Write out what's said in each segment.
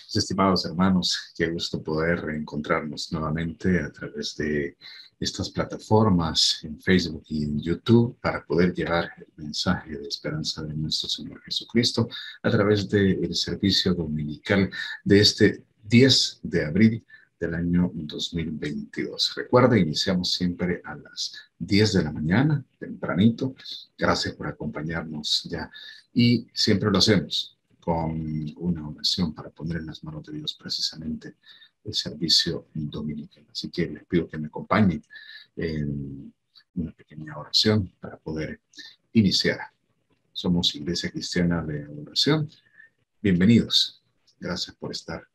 Mis estimados hermanos, qué gusto poder reencontrarnos nuevamente a través de estas plataformas en Facebook y en YouTube para poder llevar el mensaje de esperanza de nuestro Señor Jesucristo a través del servicio dominical de este 10 de abril del año 2022. Recuerda, iniciamos siempre a las 10 de la mañana, tempranito. Gracias por acompañarnos ya. Y siempre lo hacemos con una oración para poner en las manos de Dios precisamente el servicio dominical. Así que les pido que me acompañen en una pequeña oración para poder iniciar. Somos Iglesia Cristiana de Adoración. Bienvenidos. Gracias por estar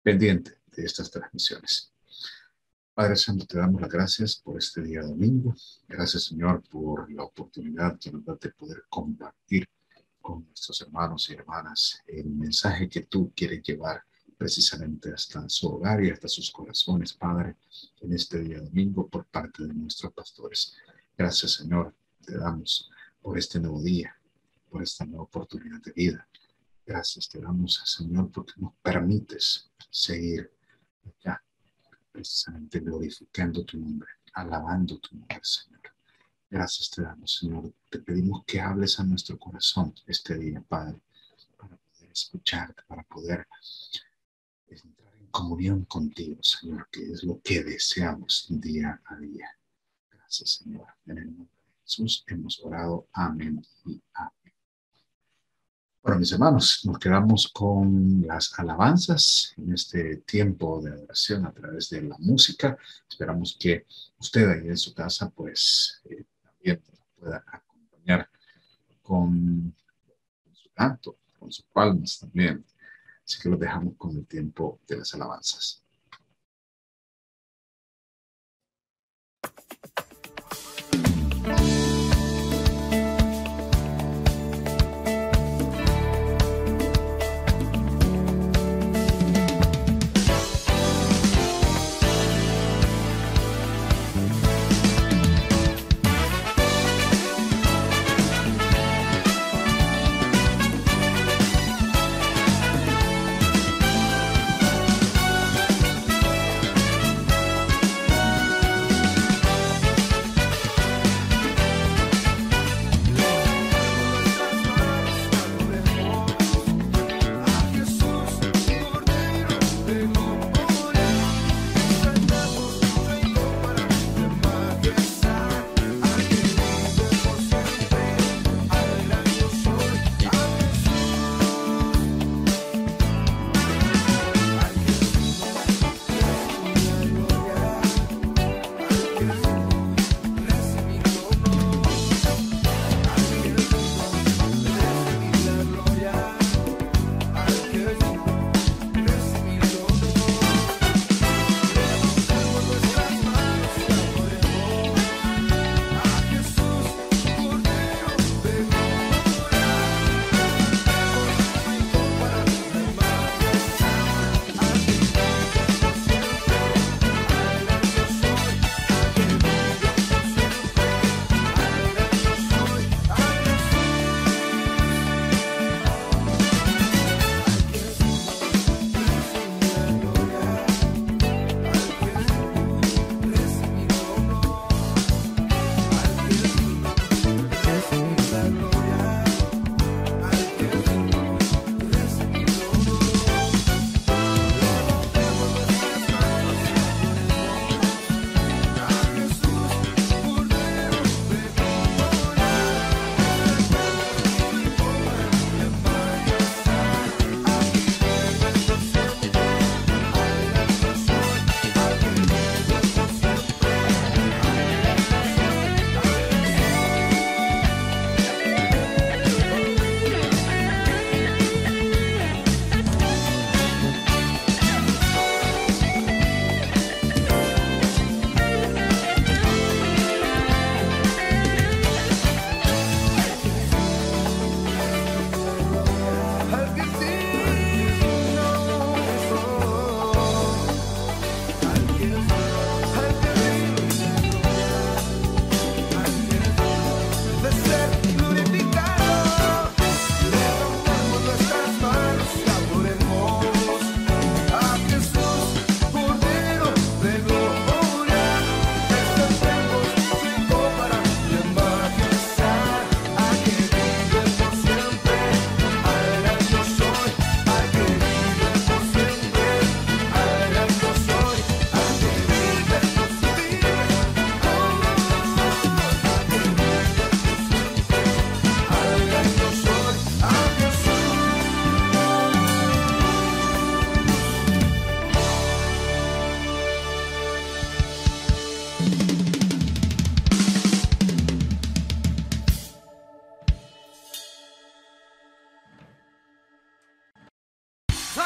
pendiente de estas transmisiones. Padre Santo, te damos las gracias por este día domingo. Gracias, Señor, por la oportunidad que nos da de poder compartir con nuestros hermanos y hermanas el mensaje que tú quieres llevar precisamente hasta su hogar y hasta sus corazones, Padre, en este día domingo por parte de nuestros pastores. Gracias, Señor, te damos por este nuevo día, por esta nueva oportunidad de vida. Gracias te damos, Señor, porque nos permites seguir ya precisamente glorificando tu nombre, alabando tu nombre, Señor. Gracias te damos, Señor. Te pedimos que hables a nuestro corazón este día, Padre, para poder escucharte, para poder entrar en comunión contigo, Señor, que es lo que deseamos día a día. Gracias, Señor. En el nombre de Jesús hemos orado. Amén y amén. Bueno, mis hermanos, nos quedamos con las alabanzas en este tiempo de adoración a través de la música. Esperamos que usted ahí en su casa, pues, también nos pueda acompañar con su canto, con sus palmas también. Así que los dejamos con el tiempo de las alabanzas.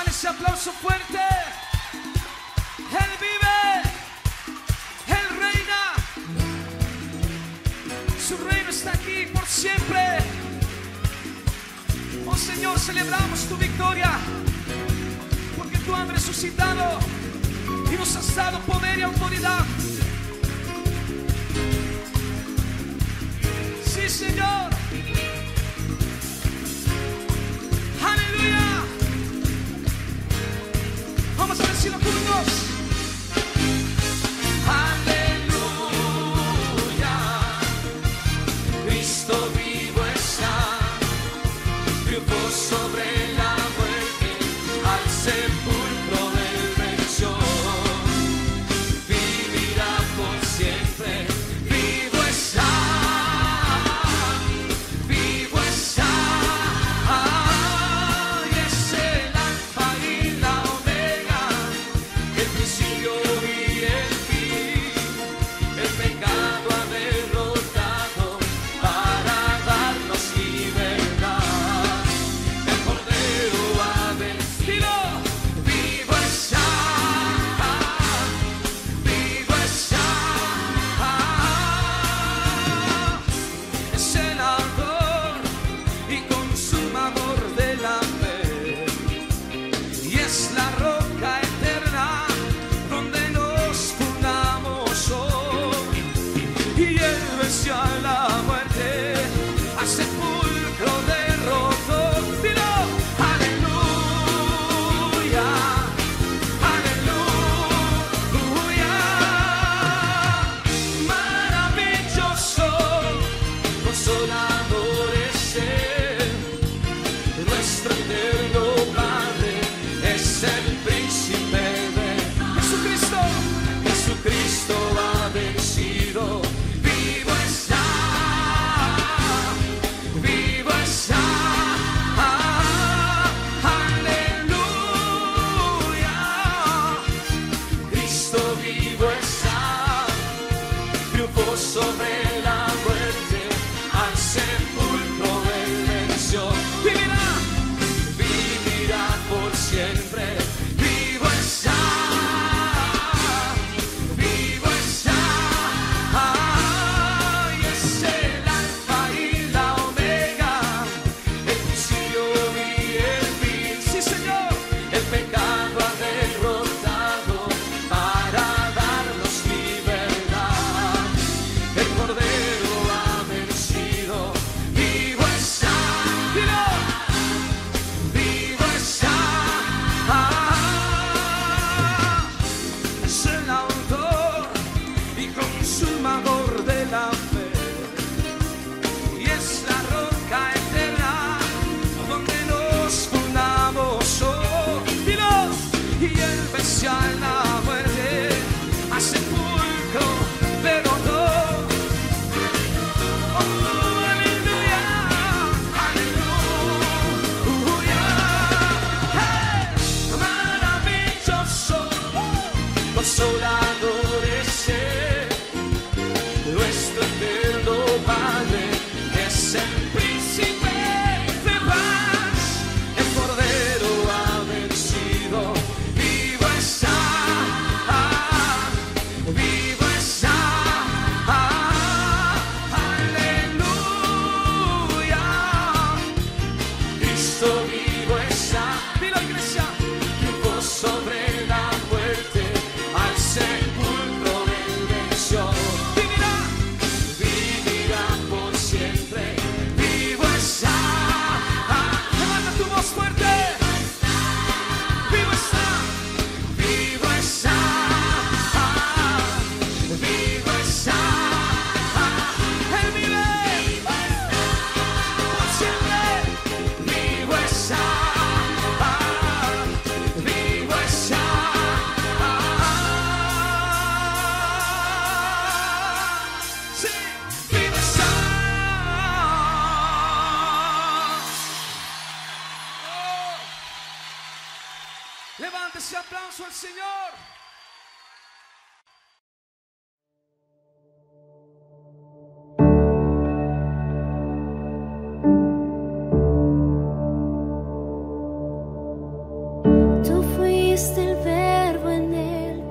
Dale ese aplauso fuerte. Él vive, Él reina. Su reino está aquí por siempre. Oh Señor, celebramos tu victoria, porque tú has resucitado y nos has dado poder y autoridad. Sí, Señor. Aleluya. Vamos a decirlo juntos. Aleluya. Cristo vivo está, triunfó sobre la muerte, al sepulcro Él venció. Vivirá por siempre. Vivo está, vivo está. Y es el alfa y la omega, el principio y el fin. El pecado ha derrotado para darnos libertad. El Cordero ha vencido. Vivo está, vivo está. Es el autor y consumador de la fe, y es la roca eterna donde nos fundamos hoy. Y Él venció a la muerte, al sepulcro derrotó. Dilo, aleluya, aleluya. Maravilloso, consolador es Él, nuestro eterno Padre, es el príncipe de Jesucristo. Jesucristo ha vencido. Vivo está, vivo está. Aleluya. Cristo vivo está, triunfó sobre la muerte, al sepulcro Él venció. Vivirá, vivirá por siempre. Vivo está, vivo está. Y es el alfa y la omega, el principio y el fin. Sí, Señor. El pecado ha derrotado para darnos libertad. El Cordero ha vencido. Vivo está, dilo, vivo está. Es el autor y consumador de la fe, y es la roca eterna donde nos fundamos hoy. Dilo. Y Él venció a la muerte, al sepulcro derrotó. Oh, aleluya, aleluya. Hey, maravilloso, consolador es Él, nuestro eterno Padre, es el príncipe de paz. El Cordero ha vencido. Vivo está, vivo está. Aleluya. Cristo vivo está. Dilo, iglesia. Triunfó sobre la muerte, al sepulcro Él venció. Vivirá, vivirá por siempre. Vivo está. Levanta tu voz fuerte. Vivo está, vivo está. Vivo está. Él vive por siempre. Vivo está, vivo está. Sí, vivo está. Oh. Levante ese aplauso al Señor.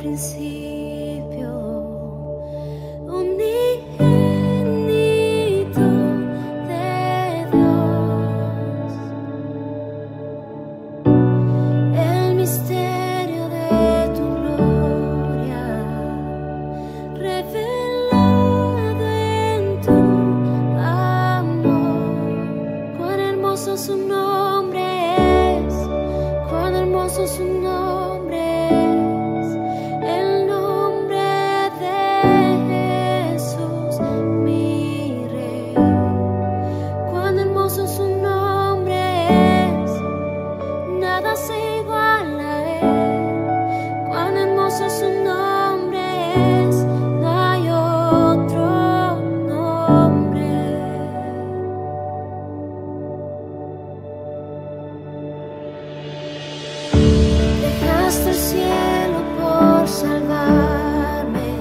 principio, unigénito de Dios, el misterio de tu gloria, revelado en tu amor. Cuán hermoso su nombre es, cuán hermoso su nombre es, el nombre de Jesús, mi Rey. Cuán hermoso su nombre es, nada se iguala a él. Cuán hermoso su nombre es, no hay otro nombre. Dejaste el cielo por salvarme,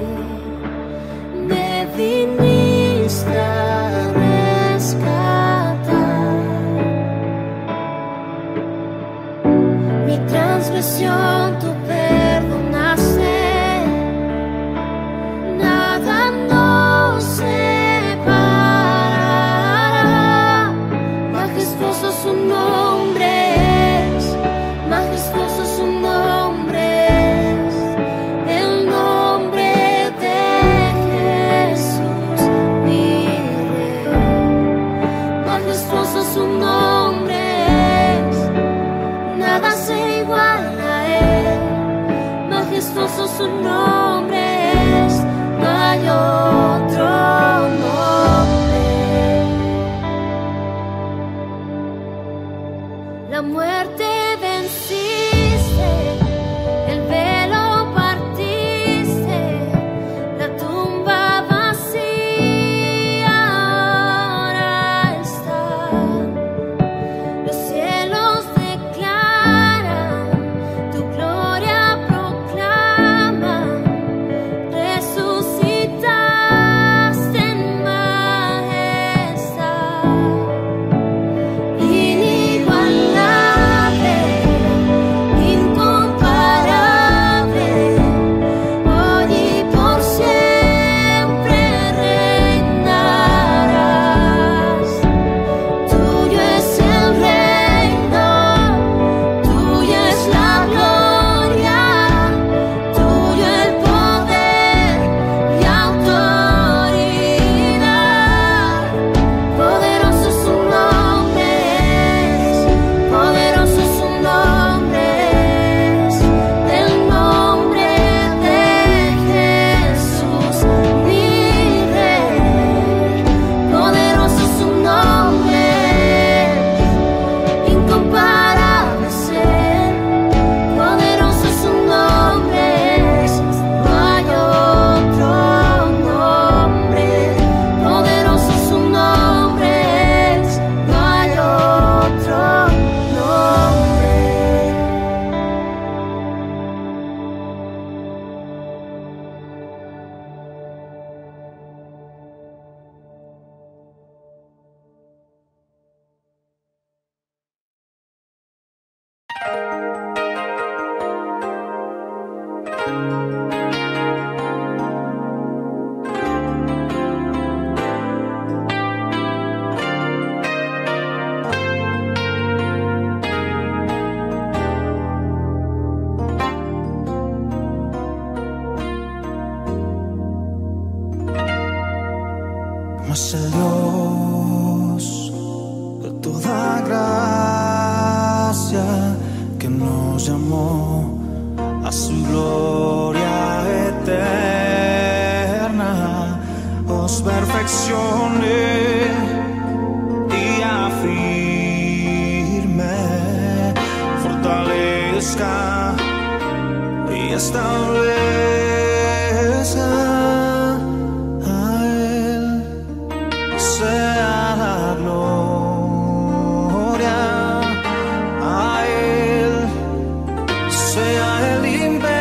me viniste a rescatar. Mi transgresión tú perdonaste, nada nos separará. Majestuoso su nombre es, majestuoso su nombre es, el nombre de Jesús, mi Rey. Majestuoso su nombre es, nada se iguala a él. Majestuoso su nombre es, no hay otro nombre. La muerte venciste, el velo partiste, la tumba vacía ahora está. Los cielos declaran, tu gloria proclaman, resucitaste en majestad. Inigualable, incomparable, hoy y por siempre reinarás. Tuyo es el reino, tuya es la gloria, tuyo el poder y autoridad. Poderoso su nombre es, poderoso su nombre es, el nombre de Jesús, mi Rey. Poderoso su nombre es, incomparable ser. Poderoso su nombre es, no hay otro nombre. Poderoso su nombre es, no hay otro nombre. Mas el Dios de toda gracia que nos llamó a su gloria eterna, os perfeccione y afirme, fortalezca y establezca. A Él sea la gloria, a Él sea el imperio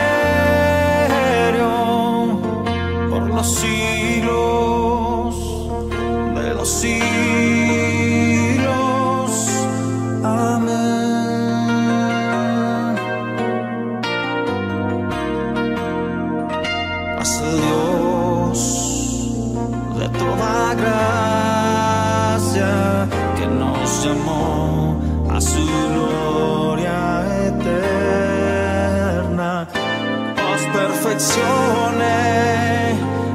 por los siglos de los siglos. Amén. perfeccione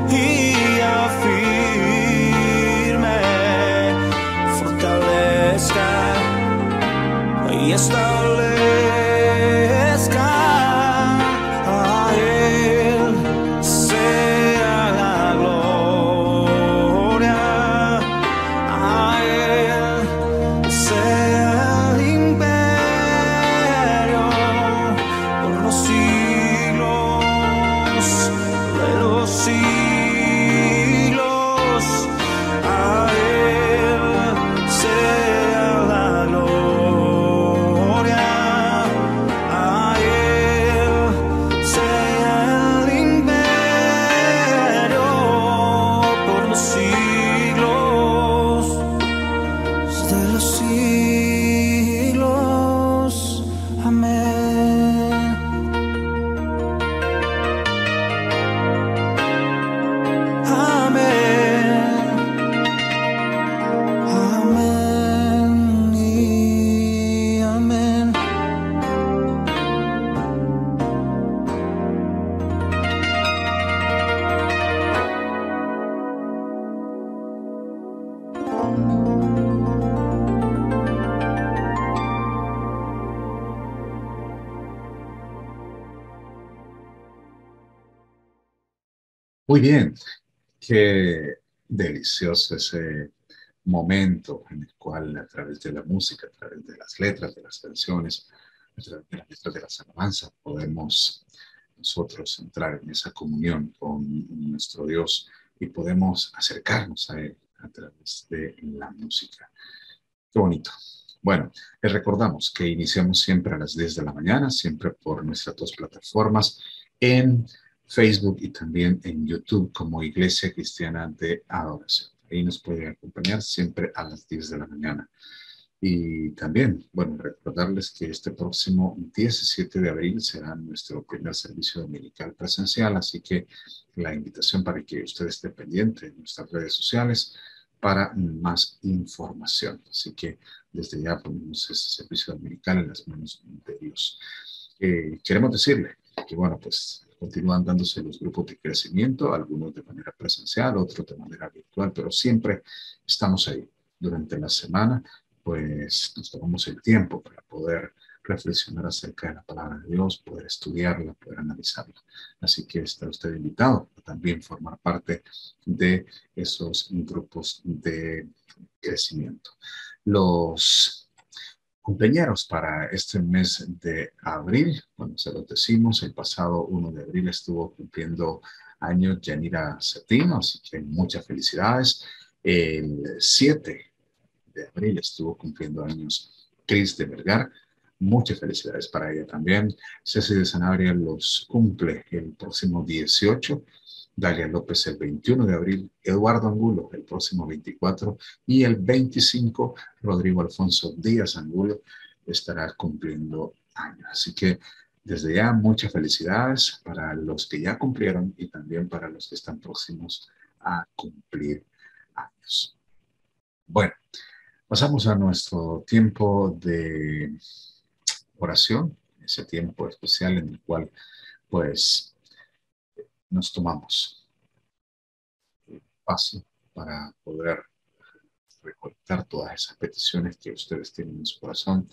y afirme, fortalezca y establezca. A Él sea la gloria, a Él sea el imperio por los siglos de los siglos. A Él sea la gloria, a Él sea el imperio por los siglos de los siglos. Amén. Amén. Amén y amén. Muy bien, qué delicioso ese momento en el cual a través de la música, a través de las letras de las canciones, a través de las letras de las alabanzas, podemos nosotros entrar en esa comunión con nuestro Dios y podemos acercarnos a Él a través de la música. Qué bonito. Bueno, les recordamos que iniciamos siempre a las 10 de la mañana, siempre por nuestras dos plataformas, en Facebook y también en YouTube como Iglesia Cristiana de Adoración. Ahí nos pueden acompañar siempre a las 10 de la mañana. Y también, bueno, recordarles que este próximo 17 de abril será nuestro primer servicio dominical presencial, así que la invitación para que usted esté pendiente en nuestras redes sociales para más información. Así que desde ya ponemos ese servicio dominical en las manos de Dios. Queremos decirle que, bueno, pues continúan dándose los grupos de crecimiento, algunos de manera presencial, otros de manera virtual, pero siempre estamos ahí. Durante la semana, pues nos tomamos el tiempo para poder reflexionar acerca de la palabra de Dios, poder estudiarla, poder analizarla. Así que está usted invitado a también formar parte de esos grupos de crecimiento. Los cumpleaños para este mes de abril, bueno, se los decimos, el pasado 1 de abril estuvo cumpliendo años Yanira Cetino, así que muchas felicidades. El 7 de abril estuvo cumpliendo años Cris de Vergar, muchas felicidades para ella también. Ceci de Sanabria los cumple el próximo 18, Dalia López el 21 de abril, Eduardo Angulo el próximo 24 y el 25 Rodrigo Alfonso Díaz Angulo estará cumpliendo años. Así que desde ya muchas felicidades para los que ya cumplieron y también para los que están próximos a cumplir años. Bueno, pasamos a nuestro tiempo de oración, ese tiempo especial en el cual pues nos tomamos espacio para poder recolectar todas esas peticiones que ustedes tienen en su corazón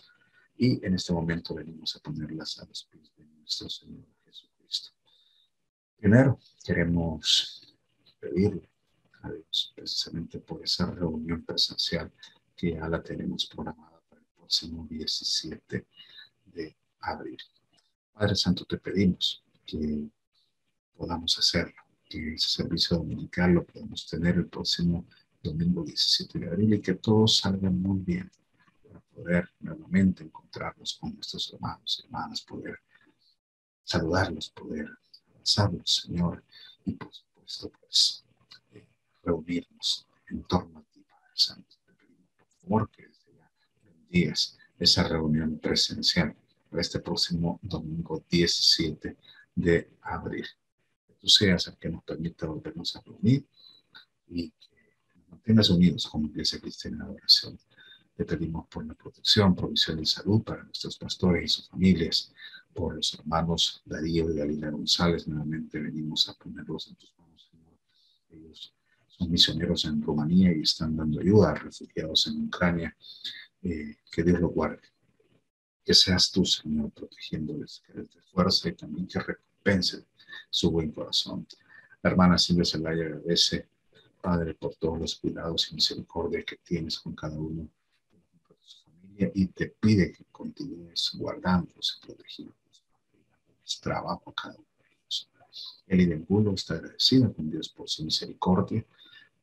y en este momento venimos a ponerlas a los pies de nuestro Señor Jesucristo. Primero queremos pedirle a Dios precisamente por esa reunión presencial que ya la tenemos programada para el próximo 17 de abril. Padre Santo, te pedimos que podamos hacerlo, que ese servicio dominical lo podamos tener el próximo domingo 17 de abril y que todo salga muy bien para poder nuevamente encontrarnos con nuestros hermanos y hermanas, poder saludarlos, poder abrazarlos, Señor, y por supuesto, pues, reunirnos en torno a ti, Padre Santo. Te pedimos, por favor, que desde ya bendigas esa reunión presencial para este próximo domingo 17 de abril. Que tú seas el que nos permita volvernos a reunir y que nos mantengas unidos como Iglesia Cristiana de Adoración. Te pedimos por la protección, provisión y salud para nuestros pastores y sus familias, por los hermanos Darío y Dalila González. Nuevamente venimos a ponerlos en tus manos, Señor. Ellos son misioneros en Rumanía y están dando ayuda a refugiados en Ucrania. Que Dios los guarde. Que seas tú, Señor, protegiéndoles, que les dé fuerza y también que recompense su buen corazón. La hermana Silvia Zelaya agradece, Padre, por todos los cuidados y misericordia que tienes con cada uno de su familia y te pide que continúes guardándolos y protegiéndolos. Trabajo a cada uno de ellos. Eli del Bulo está agradecida con Dios por su misericordia.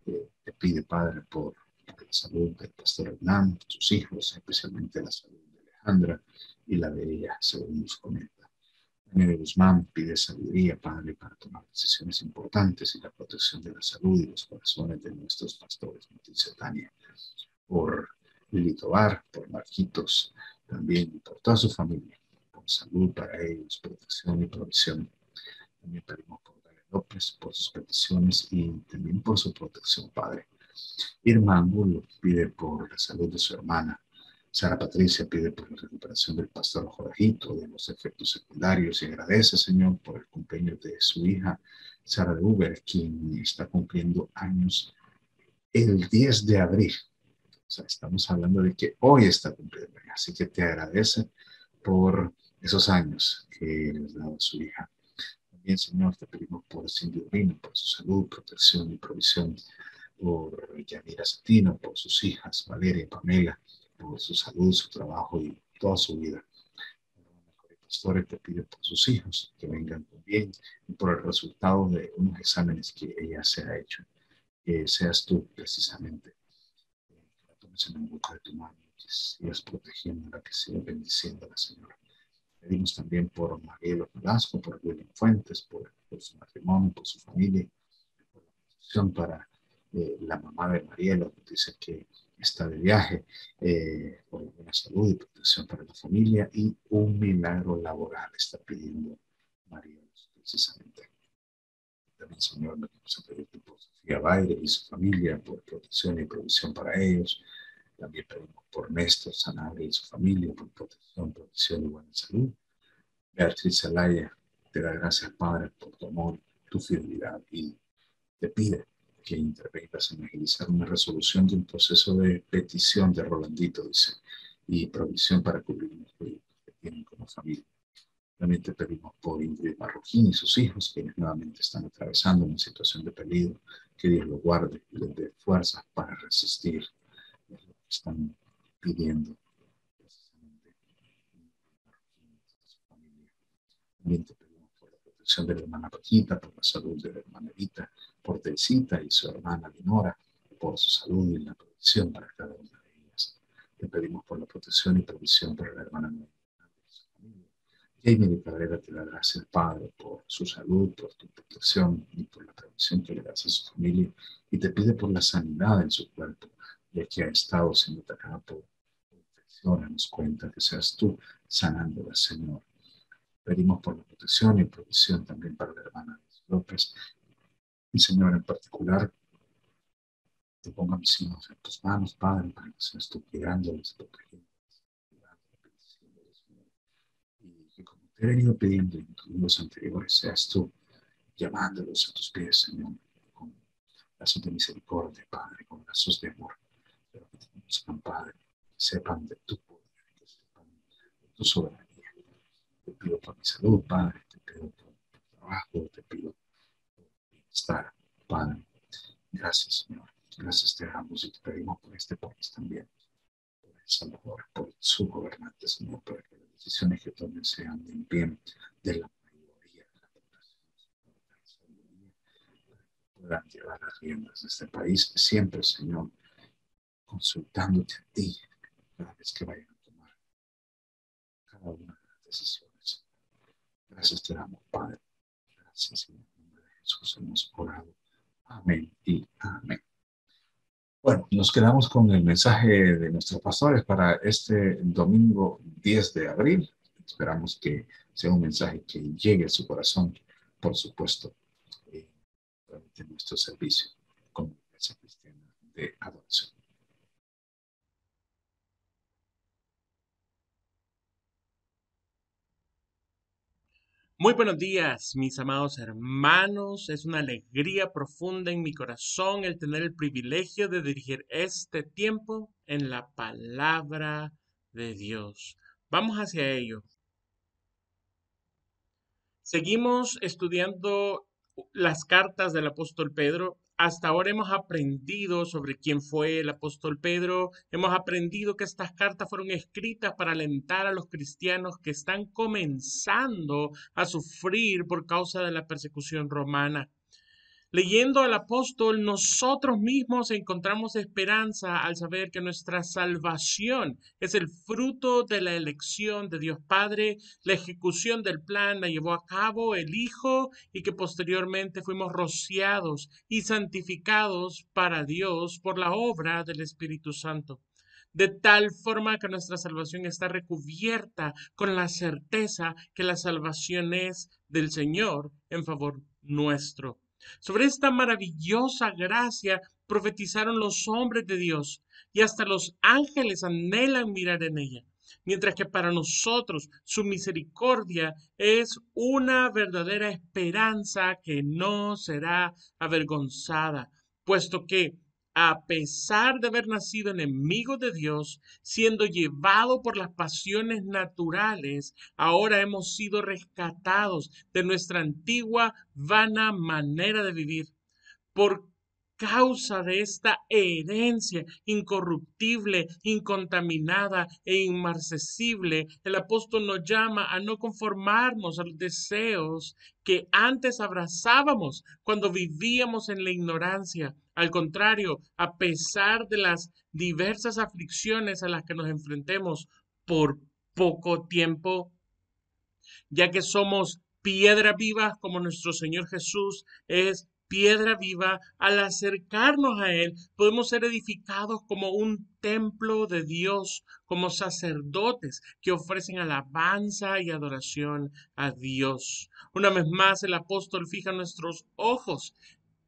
Te pide, Padre, por la salud del pastor Hernán, sus hijos, especialmente la salud de Alejandra y la de ella, según nos comenta. Daniel Guzmán pide sabiduría, Padre, para tomar decisiones importantes y la protección de la salud y los corazones de nuestros pastores, nos dice Tania. Por Lili Tobar, por Marquitos, también por toda su familia, por salud para ellos, protección y provisión. También pedimos por Dalia López, por sus peticiones y también por su protección, Padre. Irma Angulo pide por la salud de su hermana. Sara Patricia pide por la recuperación del pastor Jorajito de los efectos secundarios y agradece, Señor, por el cumpleaños de su hija, Sara de Uber, quien está cumpliendo años el 10 de abril. O sea, estamos hablando de que hoy está cumpliendo. Así que te agradece por esos años que le has dado a su hija. También, Señor, te pedimos por Cindy Urbino, por su salud, protección y provisión, por Yanira Satino, por sus hijas, Valeria y Pamela, por su salud, su trabajo y toda su vida. El pastor te pide por sus hijos, que vengan con bien, y por el resultado de unos exámenes que ella se ha hecho. Que seas tú, precisamente, que la tomes en la boca de tu mano, que sigas protegiéndola, que sigas bendiciéndola, Señor. Pedimos también por Marielo Velasco, por William Fuentes, por su matrimonio, por su familia, por la protección para la mamá de Marielo, que dice que está de viaje, por la buena salud y protección para la familia y un milagro laboral está pidiendo Marielo, precisamente. También, Señor, me vamos a pedir por Sofía Baile y su familia, por protección y provisión para ellos. También pedimos por Néstor Sanabria y su familia, por protección, provisión y buena salud. Beatriz Zelaya te da gracias, Padre, por tu amor, tu fidelidad y te pide que intervengas en agilizar una resolución de un proceso de petición de Rolandito, dice, y provisión para cubrir los proyectos que tienen como familia. También te pedimos por Ingrid Marroquín y sus hijos, quienes nuevamente están atravesando una situación de peligro, que Dios los guarde y les dé fuerzas para resistir. Es lo que están pidiendo precisamente. También te pedimos por la protección de la hermana Paquita, por la salud de la hermana Evita, por Teresita y su hermana Lenora, por su salud y la protección para cada una de ellas. Te pedimos por la protección y provisión para la hermana Noelia y su familia. Jamie de Cabrera te da gracias, Padre, por su salud, por tu protección y por la provisión que le das a su familia. Y te pide por la sanidad en su cuerpo, ya que ha estado siendo atacada por infecciones. Nos cuenta que seas tú sanándola, Señor. Pedimos por la protección y provisión también para la hermana López. Y, Señor, en particular, te pongo a mis hijos en tus manos, Padre, para que seas tú cuidándoles, protegiéndoles, bendiciéndoles, Señor. Y que como te he venido pidiendo en tus libros anteriores, seas tú llamándolos a tus pies, Señor, con lazos de misericordia, Padre, con lazos de amor, pero que te conozcan, Padre, que sepan de tu poder, que sepan de tu soberanía. Te pido por mi salud, Padre, te pido por mi trabajo, te pido por mi bienestar, Padre. Gracias, Señor. Gracias te damos y te pedimos por este país también, por El Salvador, por su gobernante, Señor, para que las decisiones que tomen sean del bien de la mayoría de la población, puedan llevar las riendas de este país, siempre, Señor, consultándote a ti cada vez que vayan a tomar cada una de las decisiones. Gracias te damos, Padre. Gracias, en el nombre de Jesús hemos orado. Amén y amén. Bueno, nos quedamos con el mensaje de nuestros pastores para este domingo 10 de abril. Esperamos que sea un mensaje que llegue a su corazón, por supuesto, durante nuestro servicio como Iglesia Cristiana de Adoración. Muy buenos días, mis amados hermanos. Es una alegría profunda en mi corazón el tener el privilegio de dirigir este tiempo en la palabra de Dios. Vamos hacia ello. Seguimos estudiando las cartas del apóstol Pedro. Hasta ahora hemos aprendido sobre quién fue el apóstol Pedro. Hemos aprendido que estas cartas fueron escritas para alentar a los cristianos que están comenzando a sufrir por causa de la persecución romana. Leyendo al apóstol, nosotros mismos encontramos esperanza al saber que nuestra salvación es el fruto de la elección de Dios Padre, la ejecución del plan la llevó a cabo el Hijo y que posteriormente fuimos rociados y santificados para Dios por la obra del Espíritu Santo. De tal forma que nuestra salvación está recubierta con la certeza que la salvación es del Señor en favor nuestro. Sobre esta maravillosa gracia profetizaron los hombres de Dios y hasta los ángeles anhelan mirar en ella, mientras que para nosotros su misericordia es una verdadera esperanza que no será avergonzada, puesto que a pesar de haber nacido enemigo de Dios, siendo llevado por las pasiones naturales, ahora hemos sido rescatados de nuestra antigua vana manera de vivir. Por causa de esta herencia incorruptible, incontaminada e inmarcesible, el apóstol nos llama a no conformarnos a los deseos que antes abrazábamos cuando vivíamos en la ignorancia. Al contrario, a pesar de las diversas aflicciones a las que nos enfrentemos por poco tiempo, ya que somos piedra viva como nuestro Señor Jesús es piedra viva, al acercarnos a Él podemos ser edificados como un templo de Dios, como sacerdotes que ofrecen alabanza y adoración a Dios. Una vez más el apóstol fija nuestros ojos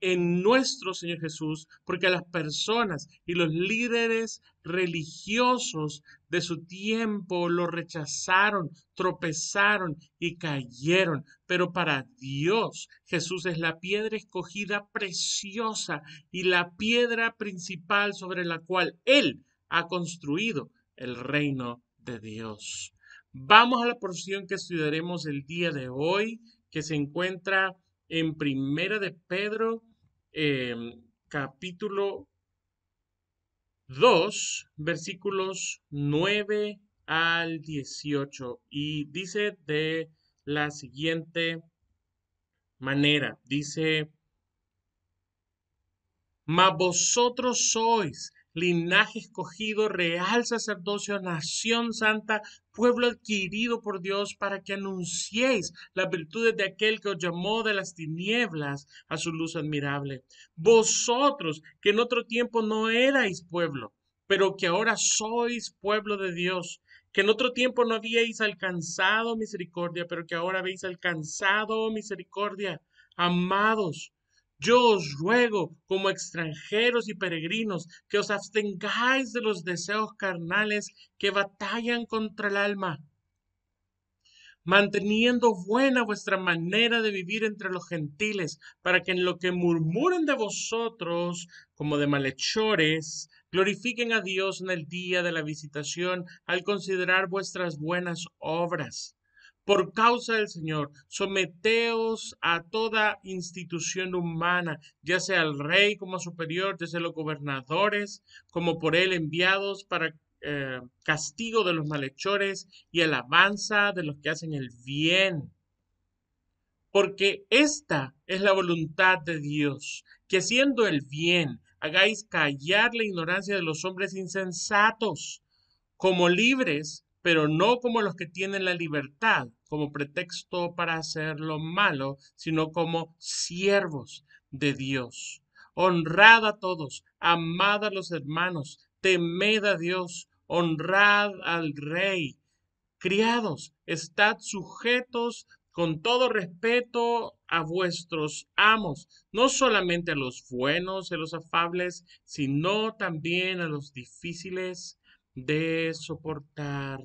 en nuestro Señor Jesús, porque las personas y los líderes religiosos de su tiempo lo rechazaron, tropezaron y cayeron. Pero para Dios, Jesús es la piedra escogida preciosa y la piedra principal sobre la cual Él ha construido el reino de Dios. Vamos a la porción que estudiaremos el día de hoy, que se encuentra en Primera de Pedro, capítulo 2, versículos 9 al 18. Y dice de la siguiente manera, dice: mas vosotros sois linaje escogido, real sacerdocio, nación santa, pueblo adquirido por Dios, para que anunciéis las virtudes de aquel que os llamó de las tinieblas a su luz admirable. Vosotros, que en otro tiempo no erais pueblo, pero que ahora sois pueblo de Dios, que en otro tiempo no habíais alcanzado misericordia, pero que ahora habéis alcanzado misericordia. Amados, yo os ruego, como extranjeros y peregrinos, que os abstengáis de los deseos carnales que batallan contra el alma, manteniendo buena vuestra manera de vivir entre los gentiles, para que en lo que murmuren de vosotros, como de malhechores, glorifiquen a Dios en el día de la visitación, al considerar vuestras buenas obras. Por causa del Señor, someteos a toda institución humana, ya sea al rey como superior, ya sea los gobernadores como por él enviados para castigo de los malhechores y alabanza de los que hacen el bien. Porque esta es la voluntad de Dios, que haciendo el bien hagáis callar la ignorancia de los hombres insensatos, como libres, pero no como los que tienen la libertad como pretexto para hacer lo malo, sino como siervos de Dios. Honrad a todos, amad a los hermanos, temed a Dios, honrad al rey. Criados, estad sujetos con todo respeto a vuestros amos, no solamente a los buenos y a los afables, sino también a los difíciles de soportar.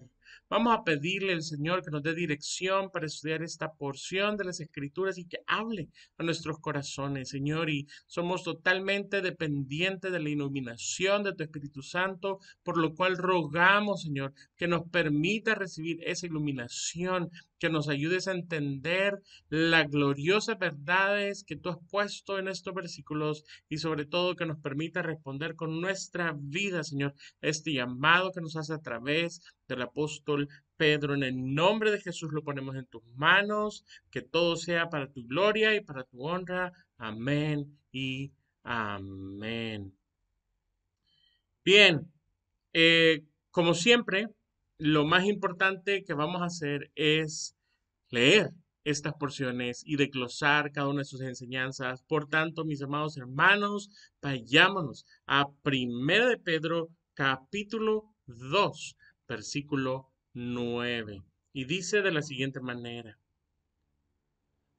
Vamos a pedirle al Señor que nos dé dirección para estudiar esta porción de las Escrituras y que hable a nuestros corazones, Señor. Y somos totalmente dependientes de la iluminación de tu Espíritu Santo, por lo cual rogamos, Señor, que nos permita recibir esa iluminación, que nos ayudes a entender las gloriosas verdades que tú has puesto en estos versículos y sobre todo que nos permita responder con nuestra vida, Señor, este llamado que nos hace a través del apóstol Pedro. En el nombre de Jesús lo ponemos en tus manos, que todo sea para tu gloria y para tu honra. Amén y amén. Bien, como siempre, lo más importante que vamos a hacer es leer estas porciones y desglosar cada una de sus enseñanzas. Por tanto, mis amados hermanos, vayámonos a 1 de Pedro, capítulo 2, versículo 9. Y dice de la siguiente manera: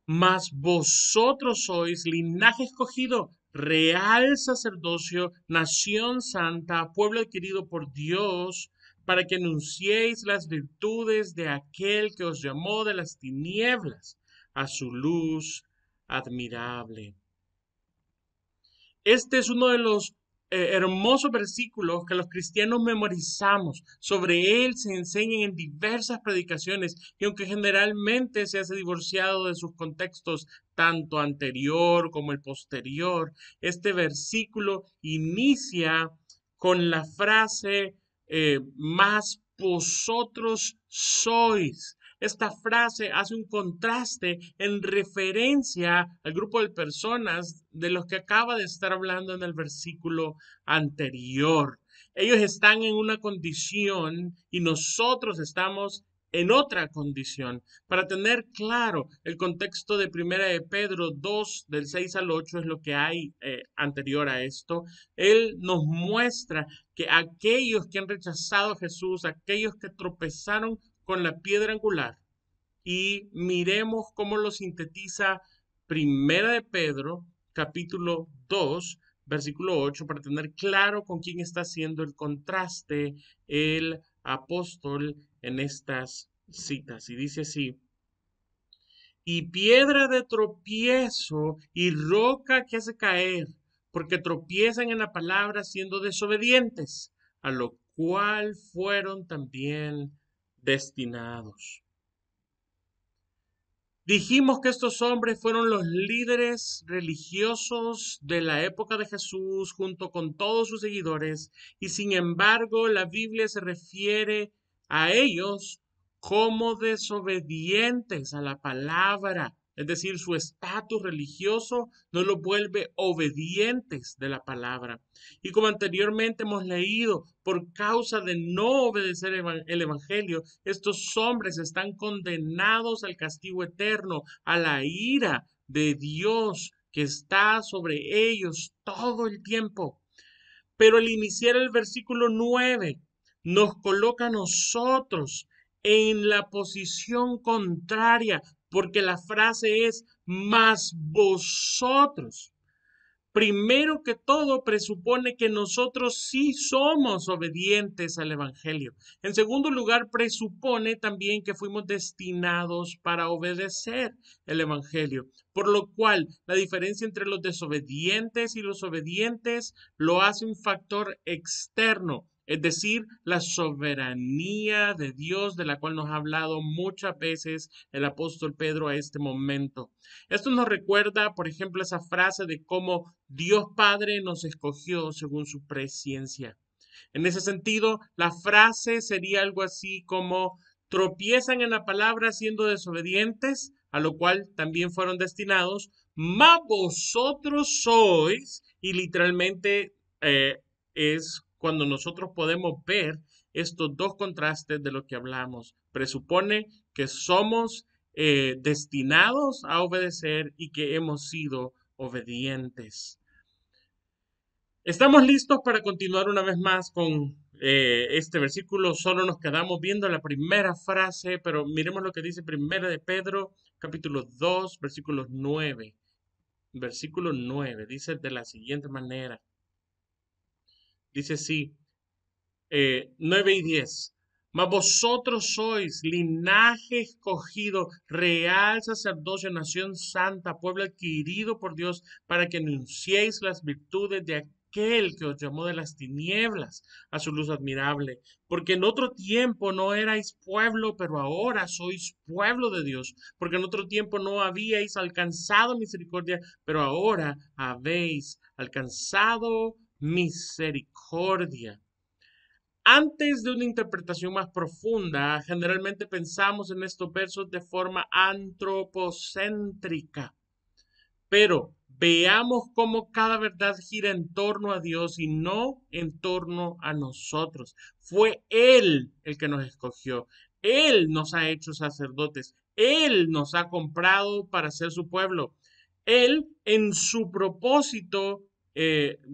Mas vosotros sois linaje escogido, real sacerdocio, nación santa, pueblo adquirido por Dios, para que anunciéis las virtudes de aquel que os llamó de las tinieblas a su luz admirable. Este es uno de los hermosos versículos que los cristianos memorizamos. Sobre él se enseñan en diversas predicaciones y aunque generalmente se hace divorciado de sus contextos, tanto anterior como el posterior, este versículo inicia con la frase más vosotros sois. Esta frase hace un contraste en referencia al grupo de personas de los que acaba de estar hablando en el versículo anterior. Ellos están en una condición y nosotros estamos en otra condición. Para tener claro el contexto de 1 de Pedro 2, del 6 al 8, es lo que hay anterior a esto. Él nos muestra que aquellos que han rechazado a Jesús, aquellos que tropezaron con la piedra angular, y miremos cómo lo sintetiza 1 de Pedro, capítulo 2, versículo 8, para tener claro con quién está haciendo el contraste el apóstol en estas citas. Y dice así: y piedra de tropiezo y roca que hace caer, porque tropiezan en la palabra siendo desobedientes, a lo cual fueron también destinados. Dijimos que estos hombres fueron los líderes religiosos de la época de Jesús junto con todos sus seguidores y sin embargo la Biblia se refiere a ellos como desobedientes a la palabra. Es decir, su estatus religioso no los vuelve obedientes de la palabra. Y como anteriormente hemos leído, por causa de no obedecer el Evangelio, estos hombres están condenados al castigo eterno, a la ira de Dios que está sobre ellos todo el tiempo. Pero al iniciar el versículo 9, nos coloca a nosotros en la posición contraria, porque la frase es más vosotros. Primero que todo, presupone que nosotros sí somos obedientes al Evangelio. En segundo lugar, presupone también que fuimos destinados para obedecer el Evangelio. Por lo cual, la diferencia entre los desobedientes y los obedientes lo hace un factor externo, es decir, la soberanía de Dios de la cual nos ha hablado muchas veces el apóstol Pedro a este momento. Esto nos recuerda, por ejemplo, esa frase de cómo Dios Padre nos escogió según su presciencia. En ese sentido, la frase sería algo así como: tropiezan en la palabra siendo desobedientes, a lo cual también fueron destinados, mas vosotros sois, y literalmente es cuando nosotros podemos ver estos dos contrastes de lo que hablamos. Presupone que somos destinados a obedecer y que hemos sido obedientes. Estamos listos para continuar una vez más con este versículo. Solo nos quedamos viendo la primera frase, pero miremos lo que dice 1 de Pedro, capítulo 2, versículo 9. Versículo 9 dice de la siguiente manera. Dice así, 9 y 10. Mas vosotros sois linaje escogido, real sacerdocio, nación santa, pueblo adquirido por Dios, para que anunciéis las virtudes de aquel que os llamó de las tinieblas a su luz admirable. Porque en otro tiempo no erais pueblo, pero ahora sois pueblo de Dios. Porque en otro tiempo no habíais alcanzado misericordia, pero ahora habéis alcanzado misericordia. Antes de una interpretación más profunda, generalmente pensamos en estos versos de forma antropocéntrica, pero veamos cómo cada verdad gira en torno a Dios y no en torno a nosotros. Fue Él el que nos escogió. Él nos ha hecho sacerdotes. Él nos ha comprado para ser su pueblo. Él, en su propósito,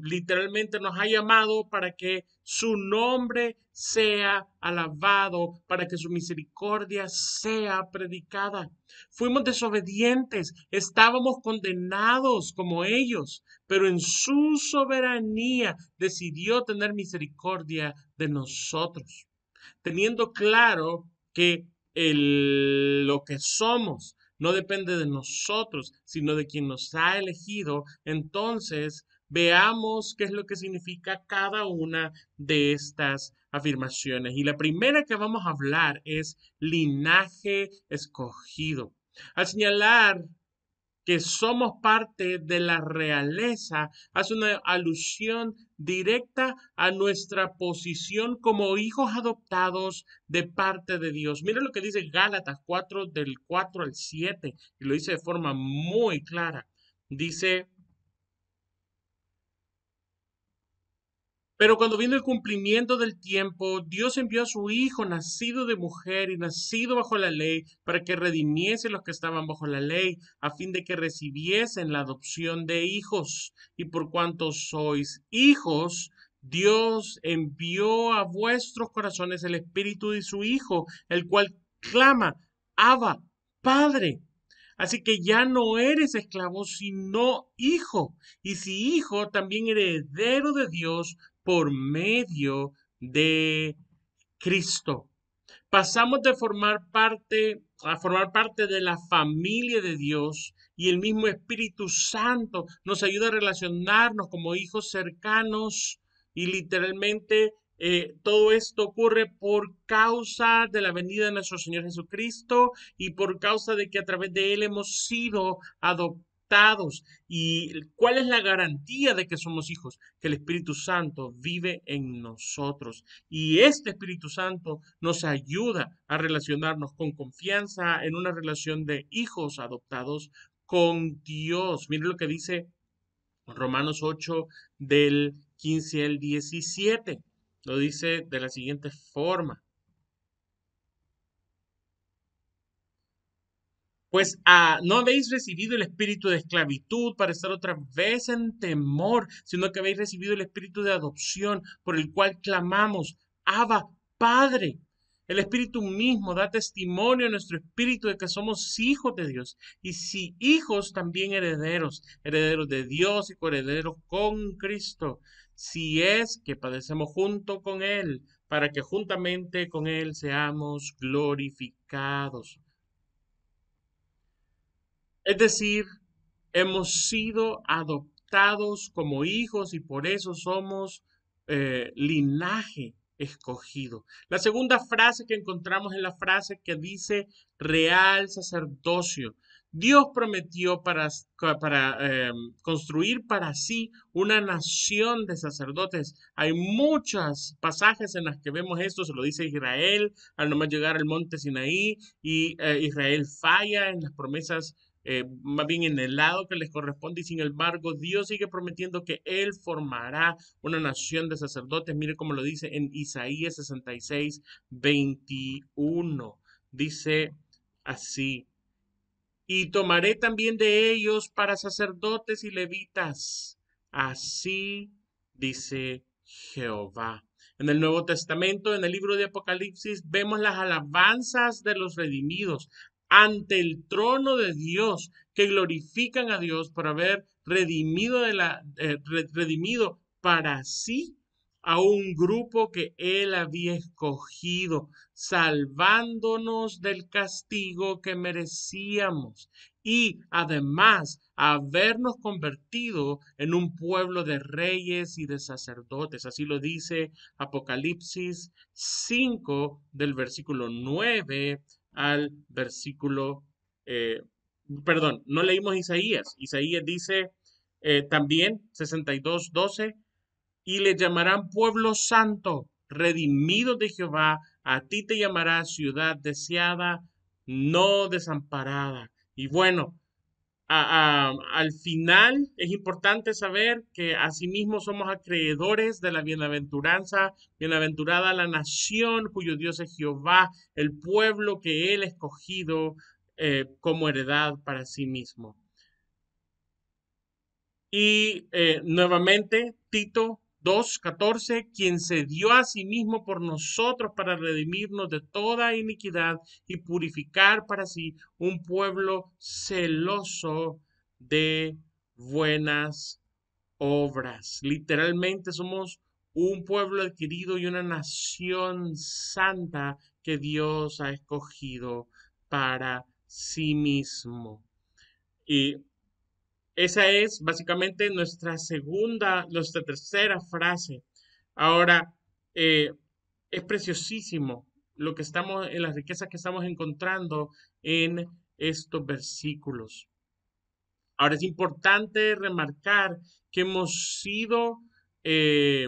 literalmente nos ha llamado para que su nombre sea alabado, para que su misericordia sea predicada. Fuimos desobedientes, estábamos condenados como ellos, pero en su soberanía decidió tener misericordia de nosotros, teniendo claro que lo que somos no depende de nosotros, sino de quien nos ha elegido. Entonces, veamos qué es lo que significa cada una de estas afirmaciones. Y la primera que vamos a hablar es linaje escogido. Al señalar que somos parte de la realeza, hace una alusión directa a nuestra posición como hijos adoptados de parte de Dios. Mira lo que dice Gálatas 4, del 4 al 7, y lo dice de forma muy clara. Dice: pero cuando vino el cumplimiento del tiempo, Dios envió a su Hijo, nacido de mujer y nacido bajo la ley, para que redimiese los que estaban bajo la ley, a fin de que recibiesen la adopción de hijos. Y por cuanto sois hijos, Dios envió a vuestros corazones el Espíritu de su Hijo, el cual clama: Abba, Padre. Así que ya no eres esclavo, sino hijo. Y si hijo, también heredero de Dios por medio de Cristo. Pasamos de formar parte a formar parte de la familia de Dios, y el mismo Espíritu Santo nos ayuda a relacionarnos como hijos cercanos, y literalmente todo esto ocurre por causa de la venida de nuestro Señor Jesucristo y por causa de que a través de Él hemos sido adoptados. ¿Y cuál es la garantía de que somos hijos? Que el Espíritu Santo vive en nosotros. Y este Espíritu Santo nos ayuda a relacionarnos con confianza en una relación de hijos adoptados con Dios. Miren lo que dice Romanos 8 del 15 al 17. Lo dice de la siguiente forma: pues no habéis recibido el espíritu de esclavitud para estar otra vez en temor, sino que habéis recibido el espíritu de adopción, por el cual clamamos: Abba, Padre. El Espíritu mismo da testimonio a nuestro espíritu de que somos hijos de Dios. Y si hijos, también herederos, herederos de Dios y coherederos con Cristo, si es que padecemos junto con Él, para que juntamente con Él seamos glorificados. Es decir, hemos sido adoptados como hijos y por eso somos linaje escogido. La segunda frase que encontramos es la frase que dice real sacerdocio. Dios prometió para construir para sí una nación de sacerdotes. Hay muchos pasajes en los que vemos esto. Se lo dice Israel al nomás llegar al monte Sinaí, y Israel falla en las promesas, más bien en el lado que les corresponde, y sin embargo Dios sigue prometiendo que Él formará una nación de sacerdotes. Mire cómo lo dice en Isaías 66, 21. Dice así: y tomaré también de ellos para sacerdotes y levitas. Así dice Jehová. En el Nuevo Testamento, en el libro de Apocalipsis, vemos las alabanzas de los redimidos ante el trono de Dios, que glorifican a Dios por haber redimido para sí a un grupo que él había escogido, salvándonos del castigo que merecíamos y además habernos convertido en un pueblo de reyes y de sacerdotes. Así lo dice Apocalipsis 5 del versículo 9 al versículo, perdón, no leímos Isaías. Isaías dice también 62:12 y le llamarán pueblo santo, redimido de Jehová. A ti te llamará ciudad deseada, no desamparada. Y bueno, al final es importante saber que asimismo somos acreedores de la bienaventuranza, bienaventurada la nación cuyo Dios es Jehová, el pueblo que él ha escogido como heredad para sí mismo. Y nuevamente, Tito 2:14, quien se dio a sí mismo por nosotros para redimirnos de toda iniquidad y purificar para sí un pueblo celoso de buenas obras. Literalmente somos un pueblo adquirido y una nación santa que Dios ha escogido para sí mismo. Y esa es básicamente nuestra tercera frase. Ahora, eh, es preciosísimo lo que estamos, en las riquezas que estamos encontrando en estos versículos. Ahora es importante remarcar que hemos sido eh,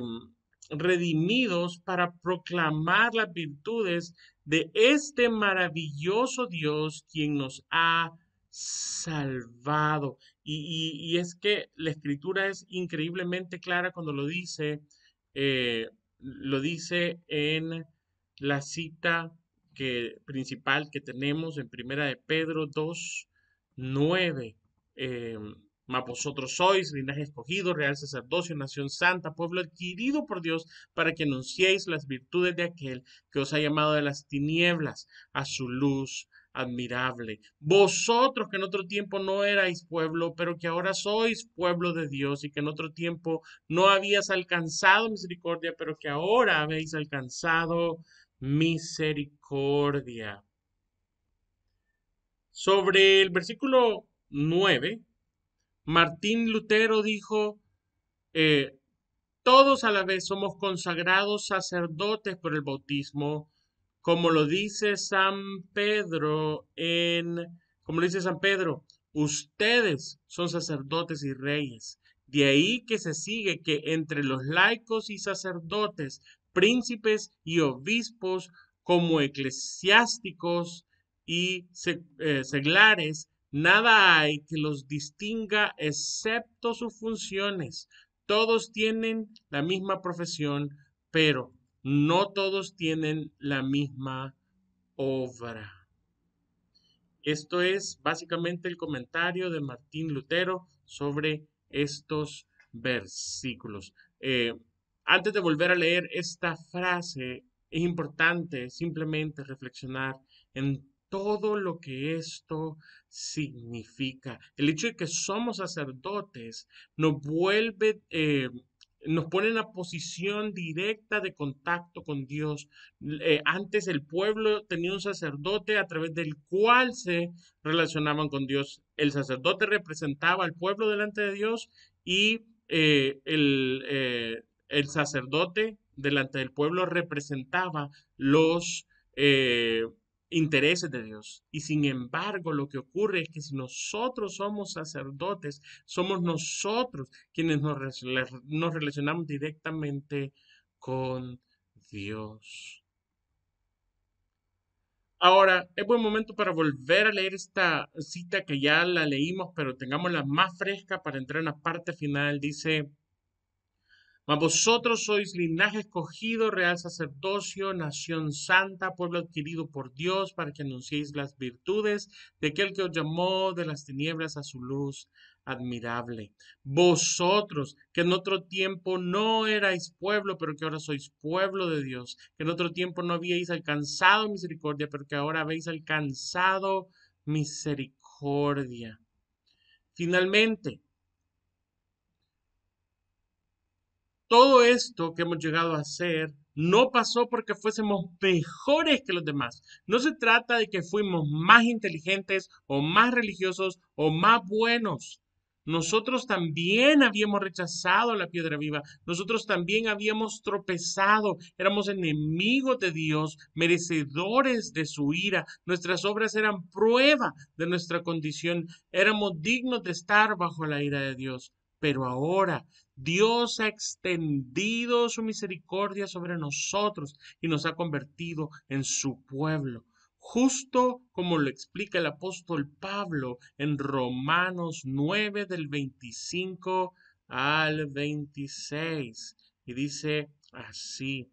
redimidos para proclamar las virtudes de este maravilloso Dios quien nos ha salvado. Y es que la escritura es increíblemente clara cuando lo dice en la cita principal que tenemos en Primera de Pedro 2:9. eh, Mas vosotros sois linaje escogido, real sacerdocio, nación santa, pueblo adquirido por Dios, para que anunciéis las virtudes de aquel que os ha llamado de las tinieblas a su luz admirable. Vosotros que en otro tiempo no erais pueblo, pero que ahora sois pueblo de Dios, y que en otro tiempo no habías alcanzado misericordia, pero que ahora habéis alcanzado misericordia. Sobre el versículo 9, Martín Lutero dijo, eh, todos a la vez somos consagrados sacerdotes por el bautismo, como lo dice San Pedro como lo dice San Pedro, ustedes son sacerdotes y reyes. De ahí que se sigue que entre los laicos y sacerdotes, príncipes y obispos, como eclesiásticos y seglares, nada hay que los distinga excepto sus funciones. Todos tienen la misma profesión, pero no todos tienen la misma obra. Esto es básicamente el comentario de Martín Lutero sobre estos versículos. Antes de volver a leer esta frase, es importante simplemente reflexionar en todo lo que esto significa. El hecho de que somos sacerdotes nos nos pone en una posición directa de contacto con Dios. Antes el pueblo tenía un sacerdote a través del cual se relacionaban con Dios. El sacerdote representaba al pueblo delante de Dios y el sacerdote delante del pueblo representaba los intereses de Dios. Y sin embargo, lo que ocurre es que si nosotros somos sacerdotes, somos nosotros quienes nos relacionamos directamente con Dios. Ahora, es buen momento para volver a leer esta cita que ya la leímos, pero tengámosla más fresca para entrar en la parte final. Dice, mas vosotros sois linaje escogido, real sacerdocio, nación santa, pueblo adquirido por Dios, para que anunciéis las virtudes de aquel que os llamó de las tinieblas a su luz admirable. Vosotros, que en otro tiempo no erais pueblo, pero que ahora sois pueblo de Dios, que en otro tiempo no habíais alcanzado misericordia, pero que ahora habéis alcanzado misericordia. Finalmente, todo esto que hemos llegado a hacer no pasó porque fuésemos mejores que los demás. No se trata de que fuimos más inteligentes o más religiosos o más buenos. Nosotros también habíamos rechazado la piedra viva. Nosotros también habíamos tropezado. Éramos enemigos de Dios, merecedores de su ira. Nuestras obras eran prueba de nuestra condición. Éramos dignos de estar bajo la ira de Dios. Pero ahora Dios ha extendido su misericordia sobre nosotros y nos ha convertido en su pueblo, justo como lo explica el apóstol Pablo en Romanos 9 del 25 al 26. Y dice así,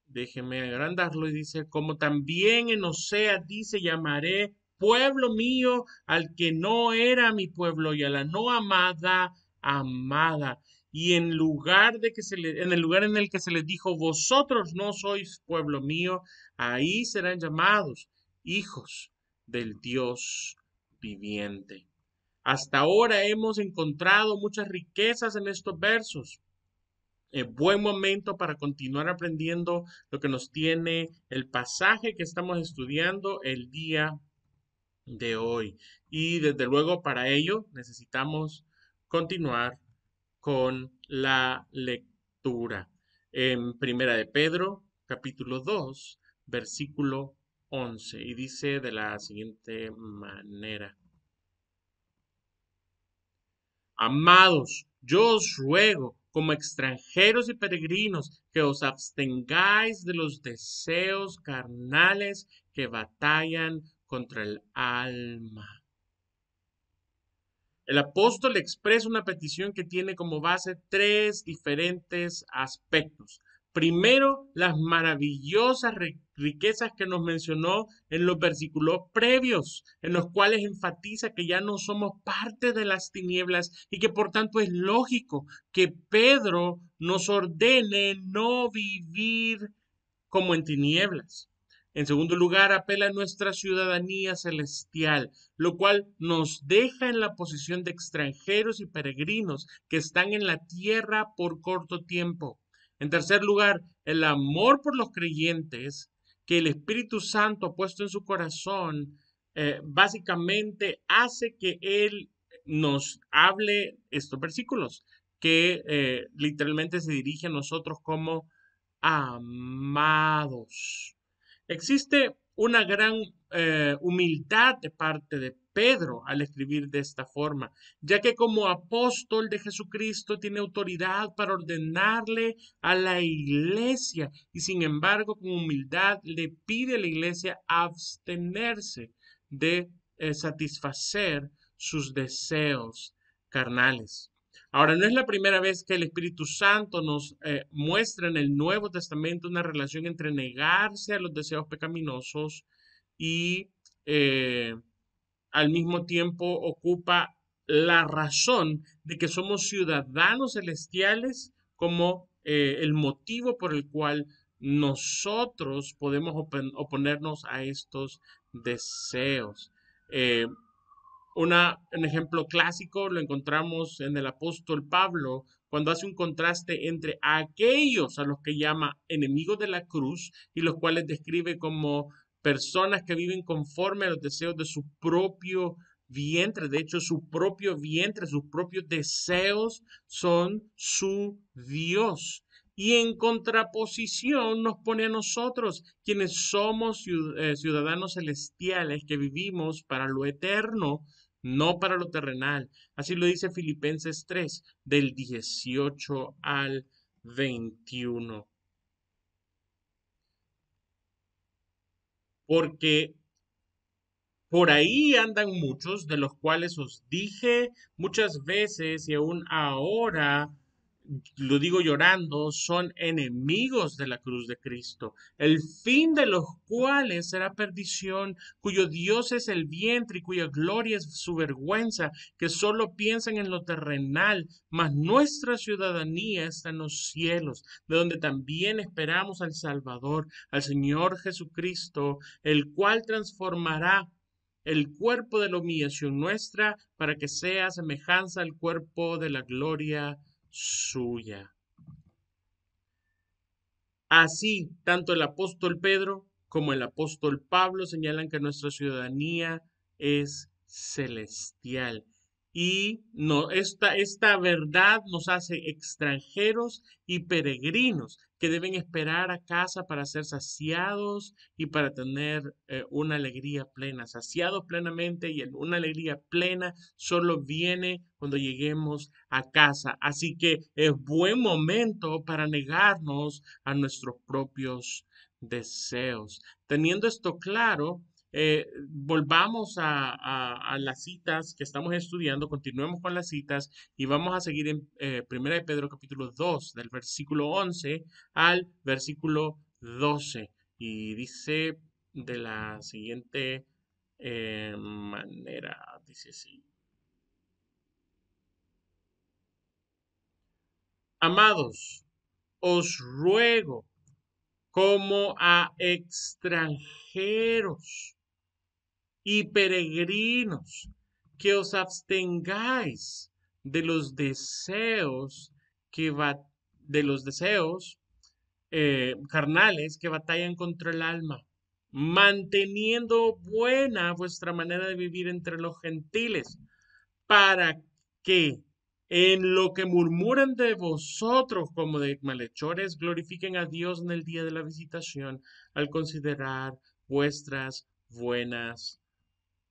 déjeme agrandarlo, y dice, como también en Oseas dice, llamaré pueblo mío al que no era mi pueblo y a la no amada, amada. Y en lugar de que en el lugar en el que se les dijo, vosotros no sois pueblo mío, ahí serán llamados hijos del Dios viviente. Hasta ahora hemos encontrado muchas riquezas en estos versos. Buen momento para continuar aprendiendo lo que nos tiene el pasaje que estamos estudiando el día de hoy. Y desde luego para ello necesitamos continuar con la lectura. En Primera de Pedro, capítulo 2, versículo 11. Y dice de la siguiente manera. Amados, yo os ruego, como extranjeros y peregrinos, que os abstengáis de los deseos carnales que batallan contra el alma. El apóstol expresa una petición que tiene como base tres diferentes aspectos. Primero, las maravillosas riquezas que nos mencionó en los versículos previos, en los cuales enfatiza que ya no somos parte de las tinieblas y que por tanto es lógico que Pedro nos ordene no vivir como en tinieblas. En segundo lugar, apela a nuestra ciudadanía celestial, lo cual nos deja en la posición de extranjeros y peregrinos que están en la tierra por corto tiempo. En tercer lugar, el amor por los creyentes que el Espíritu Santo ha puesto en su corazón, básicamente hace que Él nos hable estos versículos, que literalmente se dirige a nosotros como amados. Existe una gran humildad de parte de Pedro al escribir de esta forma, ya que como apóstol de Jesucristo tiene autoridad para ordenarle a la iglesia y sin embargo con humildad le pide a la iglesia abstenerse de satisfacer sus deseos carnales. Ahora, no es la primera vez que el Espíritu Santo nos muestra en el Nuevo Testamento una relación entre negarse a los deseos pecaminosos y al mismo tiempo ocupa la razón de que somos ciudadanos celestiales como el motivo por el cual nosotros podemos oponernos a estos deseos. Un ejemplo clásico lo encontramos en el apóstol Pablo cuando hace un contraste entre aquellos a los que llama enemigos de la cruz y los cuales describe como personas que viven conforme a los deseos de su propio vientre. De hecho, su propio vientre, sus propios deseos son su Dios. Y en contraposición nos pone a nosotros, quienes somos ciudadanos celestiales, que vivimos para lo eterno, no para lo terrenal. Así lo dice Filipenses 3, del 18 al 21. Porque por ahí andan muchos, de los cuales os dije muchas veces y aún ahora lo digo llorando, son enemigos de la cruz de Cristo, el fin de los cuales será perdición, cuyo Dios es el vientre y cuya gloria es su vergüenza, que solo piensan en lo terrenal, mas nuestra ciudadanía está en los cielos, de donde también esperamos al Salvador, al Señor Jesucristo, el cual transformará el cuerpo de la humillación nuestra, para que sea semejanza al cuerpo de la gloria suya. Así, tanto el apóstol Pedro como el apóstol Pablo señalan que nuestra ciudadanía es celestial. Y no, esta verdad nos hace extranjeros y peregrinos que deben esperar a casa para ser saciados y para tener una alegría plena. Saciados plenamente y una alegría plena solo viene cuando lleguemos a casa. Así que es buen momento para negarnos a nuestros propios deseos. Teniendo esto claro, volvamos a las citas que estamos estudiando, continuemos con las citas y vamos a seguir en 1 de Pedro capítulo 2, del versículo 11 al versículo 12. Y dice de la siguiente manera, dice así. Amados, os ruego como a extranjeros y peregrinos que os abstengáis de los deseos carnales que batallan contra el alma, manteniendo buena vuestra manera de vivir entre los gentiles, para que en lo que murmuran de vosotros como de malhechores, glorifiquen a Dios en el día de la visitación al considerar vuestras buenas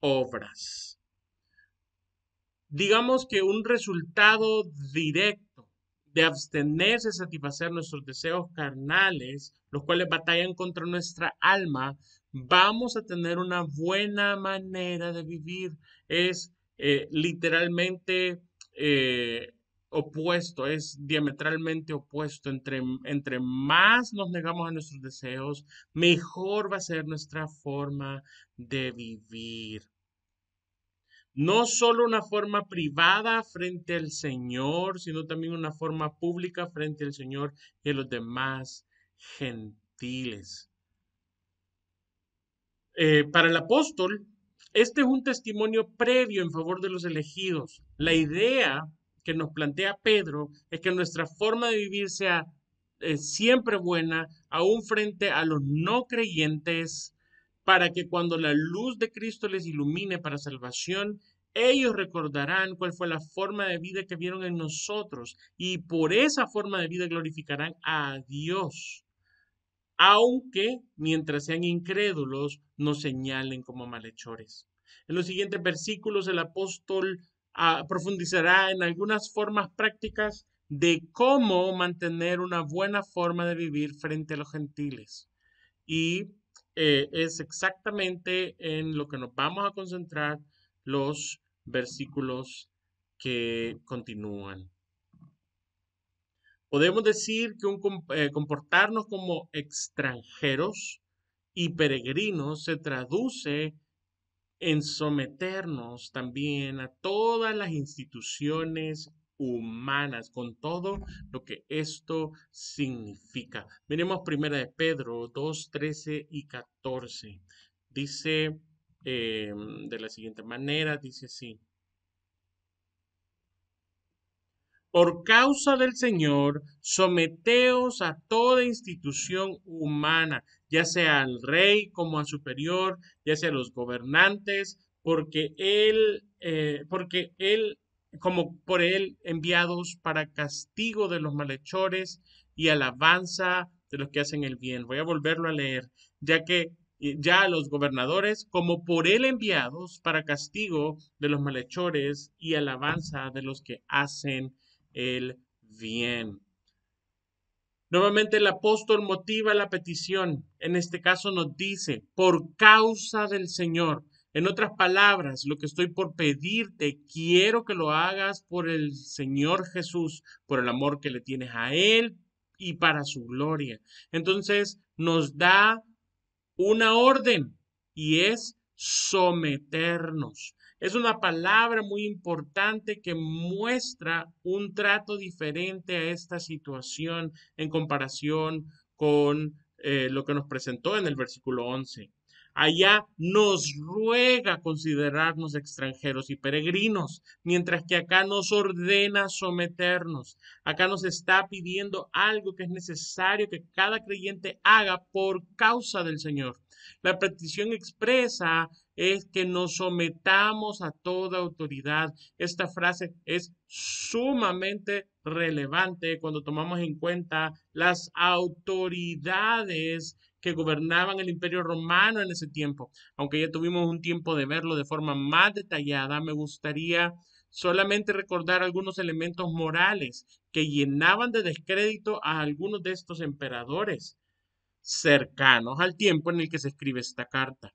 obras. Digamos que un resultado directo de abstenerse de satisfacer nuestros deseos carnales, los cuales batallan contra nuestra alma, vamos a tener una buena manera de vivir. Es literalmente opuesto, es diametralmente opuesto. Entre más nos negamos a nuestros deseos, mejor va a ser nuestra forma de vivir. No solo una forma privada frente al Señor, sino también una forma pública frente al Señor y a los demás gentiles. Para el apóstol, este es un testimonio previo en favor de los elegidos. La idea que nos plantea Pedro es que nuestra forma de vivir sea siempre buena, aún frente a los no creyentes, para que cuando la luz de Cristo les ilumine para salvación, ellos recordarán cuál fue la forma de vida que vieron en nosotros y por esa forma de vida glorificarán a Dios, aunque mientras sean incrédulos nos señalen como malhechores. En los siguientes versículos el apóstol profundizará en algunas formas prácticas de cómo mantener una buena forma de vivir frente a los gentiles. Y es exactamente en lo que nos vamos a concentrar los versículos que continúan. Podemos decir que comportarnos como extranjeros y peregrinos se traduce en someternos también a todas las instituciones humanas, con todo lo que esto significa. Miremos primera de Pedro 2, 13 y 14. Dice de la siguiente manera, dice así. Por causa del Señor, someteos a toda institución humana, ya sea al rey como al superior, ya sea a los gobernantes, porque él, como por él, enviados para castigo de los malhechores y alabanza de los que hacen el bien. Voy a volverlo a leer, ya a los gobernadores, como por él enviados para castigo de los malhechores y alabanza de los que hacen el bien. Nuevamente el apóstol motiva la petición. En este caso nos dice, por causa del Señor. En otras palabras, lo que estoy por pedirte, quiero que lo hagas por el Señor Jesús, por el amor que le tienes a Él y para su gloria. Entonces nos da una orden y es someternos. Es una palabra muy importante que muestra un trato diferente a esta situación en comparación con lo que nos presentó en el versículo 11. Allá nos ruega considerarnos extranjeros y peregrinos, mientras que acá nos ordena someternos. Acá nos está pidiendo algo que es necesario que cada creyente haga por causa del Señor. La petición expresa es que nos sometamos a toda autoridad. Esta frase es sumamente relevante cuando tomamos en cuenta las autoridades que gobernaban el Imperio Romano en ese tiempo. Aunque ya tuvimos un tiempo de verlo de forma más detallada, me gustaría solamente recordar algunos elementos morales que llenaban de descrédito a algunos de estos emperadores cercanos al tiempo en el que se escribe esta carta.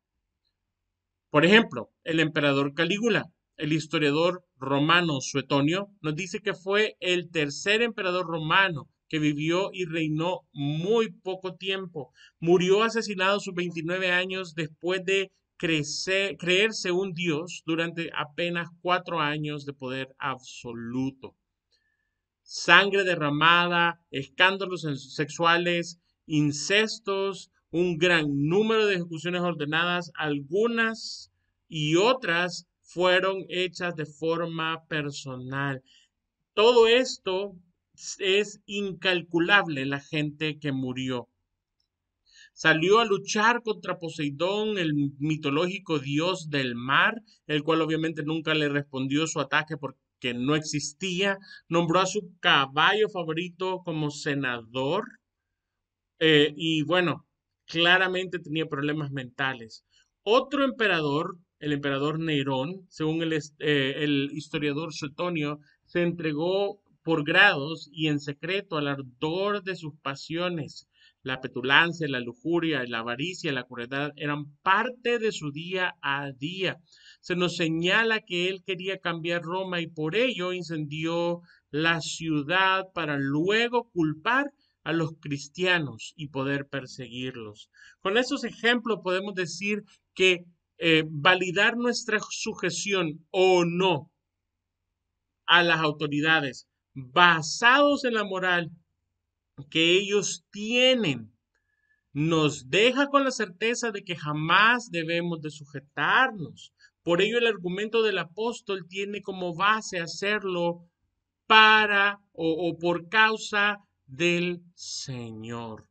Por ejemplo, el emperador Calígula, el historiador romano Suetonio, nos dice que fue el tercer emperador romano que vivió y reinó muy poco tiempo. Murió asesinado a sus 29 años después de creerse un dios durante apenas 4 años de poder absoluto. Sangre derramada, escándalos sexuales, incestos, un gran número de ejecuciones ordenadas, algunas y otras fueron hechas de forma personal. Todo esto es incalculable, la gente que murió. Salió a luchar contra Poseidón, el mitológico dios del mar, el cual obviamente nunca le respondió su ataque porque no existía. Nombró a su caballo favorito como senador y bueno, claramente tenía problemas mentales. Otro emperador, el emperador Nerón, según el historiador Suetonio, se entregó por grados y en secreto al ardor de sus pasiones. La petulancia, la lujuria, la avaricia, la crueldad eran parte de su día a día. Se nos señala que él quería cambiar Roma y por ello incendió la ciudad para luego culpar a los cristianos y poder perseguirlos. Con esos ejemplos podemos decir que validar nuestra sujeción o no a las autoridades basados en la moral que ellos tienen nos deja con la certeza de que jamás debemos de sujetarnos. Por ello el argumento del apóstol tiene como base hacerlo para o por causa del Señor.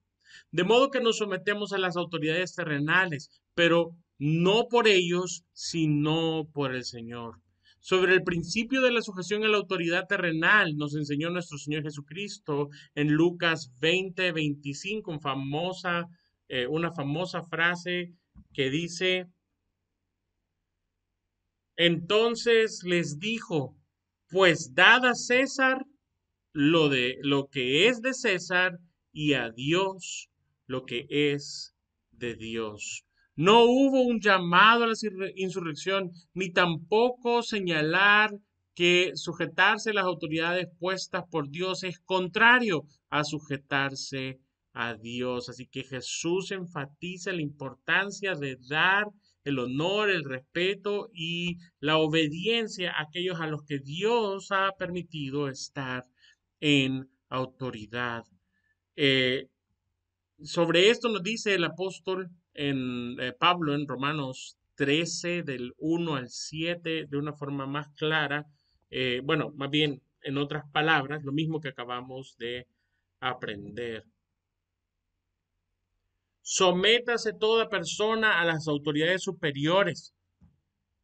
De modo que nos sometemos a las autoridades terrenales, pero no por ellos, sino por el Señor. Sobre el principio de la sujeción a la autoridad terrenal nos enseñó nuestro Señor Jesucristo en Lucas 20:25, una famosa frase que dice, entonces les dijo, pues dad a César lo que es de César y a Dios lo que es de Dios. No hubo un llamado a la insurrección, ni tampoco señalar que sujetarse a las autoridades puestas por Dios es contrario a sujetarse a Dios. Así que Jesús enfatiza la importancia de dar el honor, el respeto y la obediencia a aquellos a los que Dios ha permitido estar en autoridad. Sobre esto nos dice el apóstol Pablo en Romanos 13 del 1 al 7 de una forma más clara, bueno, más bien en otras palabras, lo mismo que acabamos de aprender. Sométase toda persona a las autoridades superiores,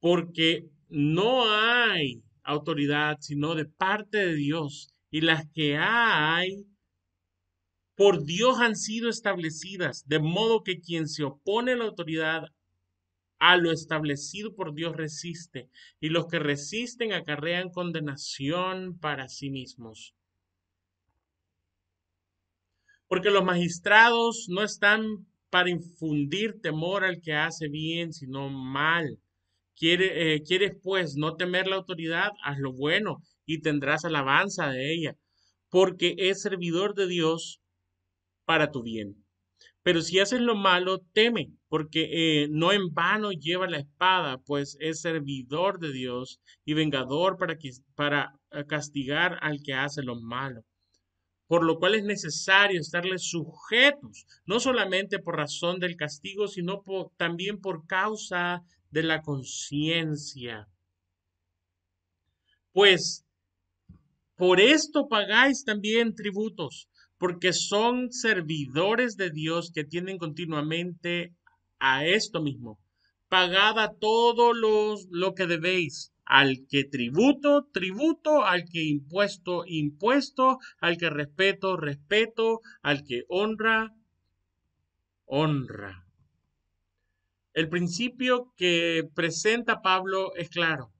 porque no hay autoridad sino de parte de Dios, y las que hay por Dios han sido establecidas, de modo que quien se opone a la autoridad, a lo establecido por Dios resiste, y los que resisten acarrean condenación para sí mismos. Porque los magistrados no están para infundir temor al que hace bien, sino mal. ¿Quieres pues no temer la autoridad? Haz lo bueno y tendrás alabanza de ella, porque es servidor de Dios para tu bien. Pero si haces lo malo, teme, porque no en vano lleva la espada, pues es servidor de Dios y vengador para castigar al que hace lo malo. por lo cual es necesario estarles sujetos, no solamente por razón del castigo, sino también por causa de la conciencia. Pues por esto pagáis también tributos, porque son servidores de Dios que tienen continuamente a esto mismo. Pagad a todo lo que debéis. Al que tributo, tributo, al que impuesto, impuesto, al que respeto, respeto, al que honra, honra. El principio que presenta Pablo es claro.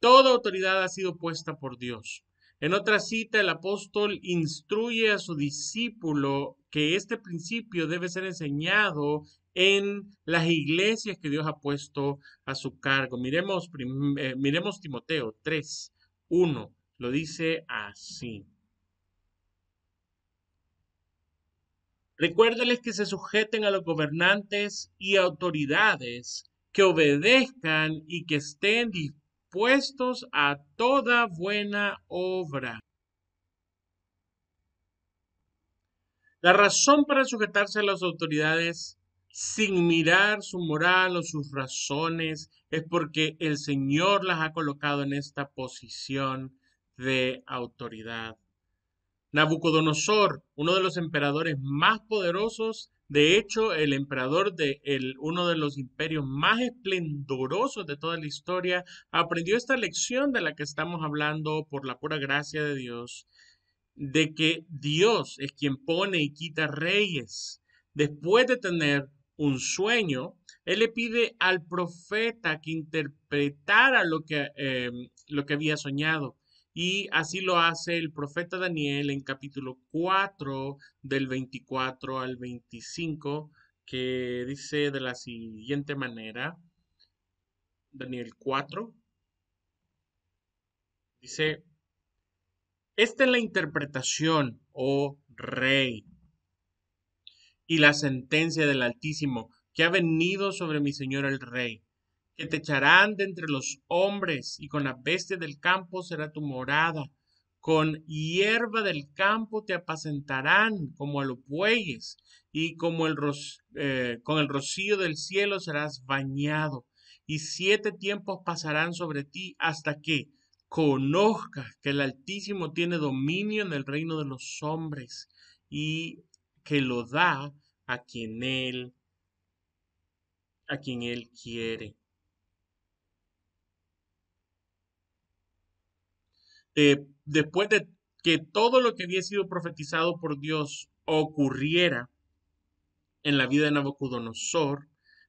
Toda autoridad ha sido puesta por Dios. En otra cita, el apóstol instruye a su discípulo que este principio debe ser enseñado en las iglesias que Dios ha puesto a su cargo. Miremos Timoteo 3:1. Lo dice así. Recuérdales que se sujeten a los gobernantes y autoridades, que obedezcan y que estén dispuestos a toda buena obra. La razón para sujetarse a las autoridades sin mirar su moral o sus razones es porque el Señor las ha colocado en esta posición de autoridad. Nabucodonosor, uno de los emperadores más poderosos, de hecho, el emperador de uno de los imperios más esplendorosos de toda la historia, aprendió esta lección de la que estamos hablando por la pura gracia de Dios, de que Dios es quien pone y quita reyes. Después de tener un sueño, él le pide al profeta que interpretara lo que había soñado. Y así lo hace el profeta Daniel en capítulo 4, del 24 al 25, que dice de la siguiente manera, Daniel 4, dice, esta es la interpretación, oh rey, y la sentencia del Altísimo que ha venido sobre mi señor el rey, que te echarán de entre los hombres, y con las bestias del campo será tu morada. Con hierba del campo te apacentarán como a los bueyes, y como con el rocío del cielo serás bañado. Y 7 tiempos pasarán sobre ti hasta que conozcas que el Altísimo tiene dominio en el reino de los hombres y que lo da a quien él quiere. Después de que todo lo que había sido profetizado por Dios ocurriera en la vida de Nabucodonosor,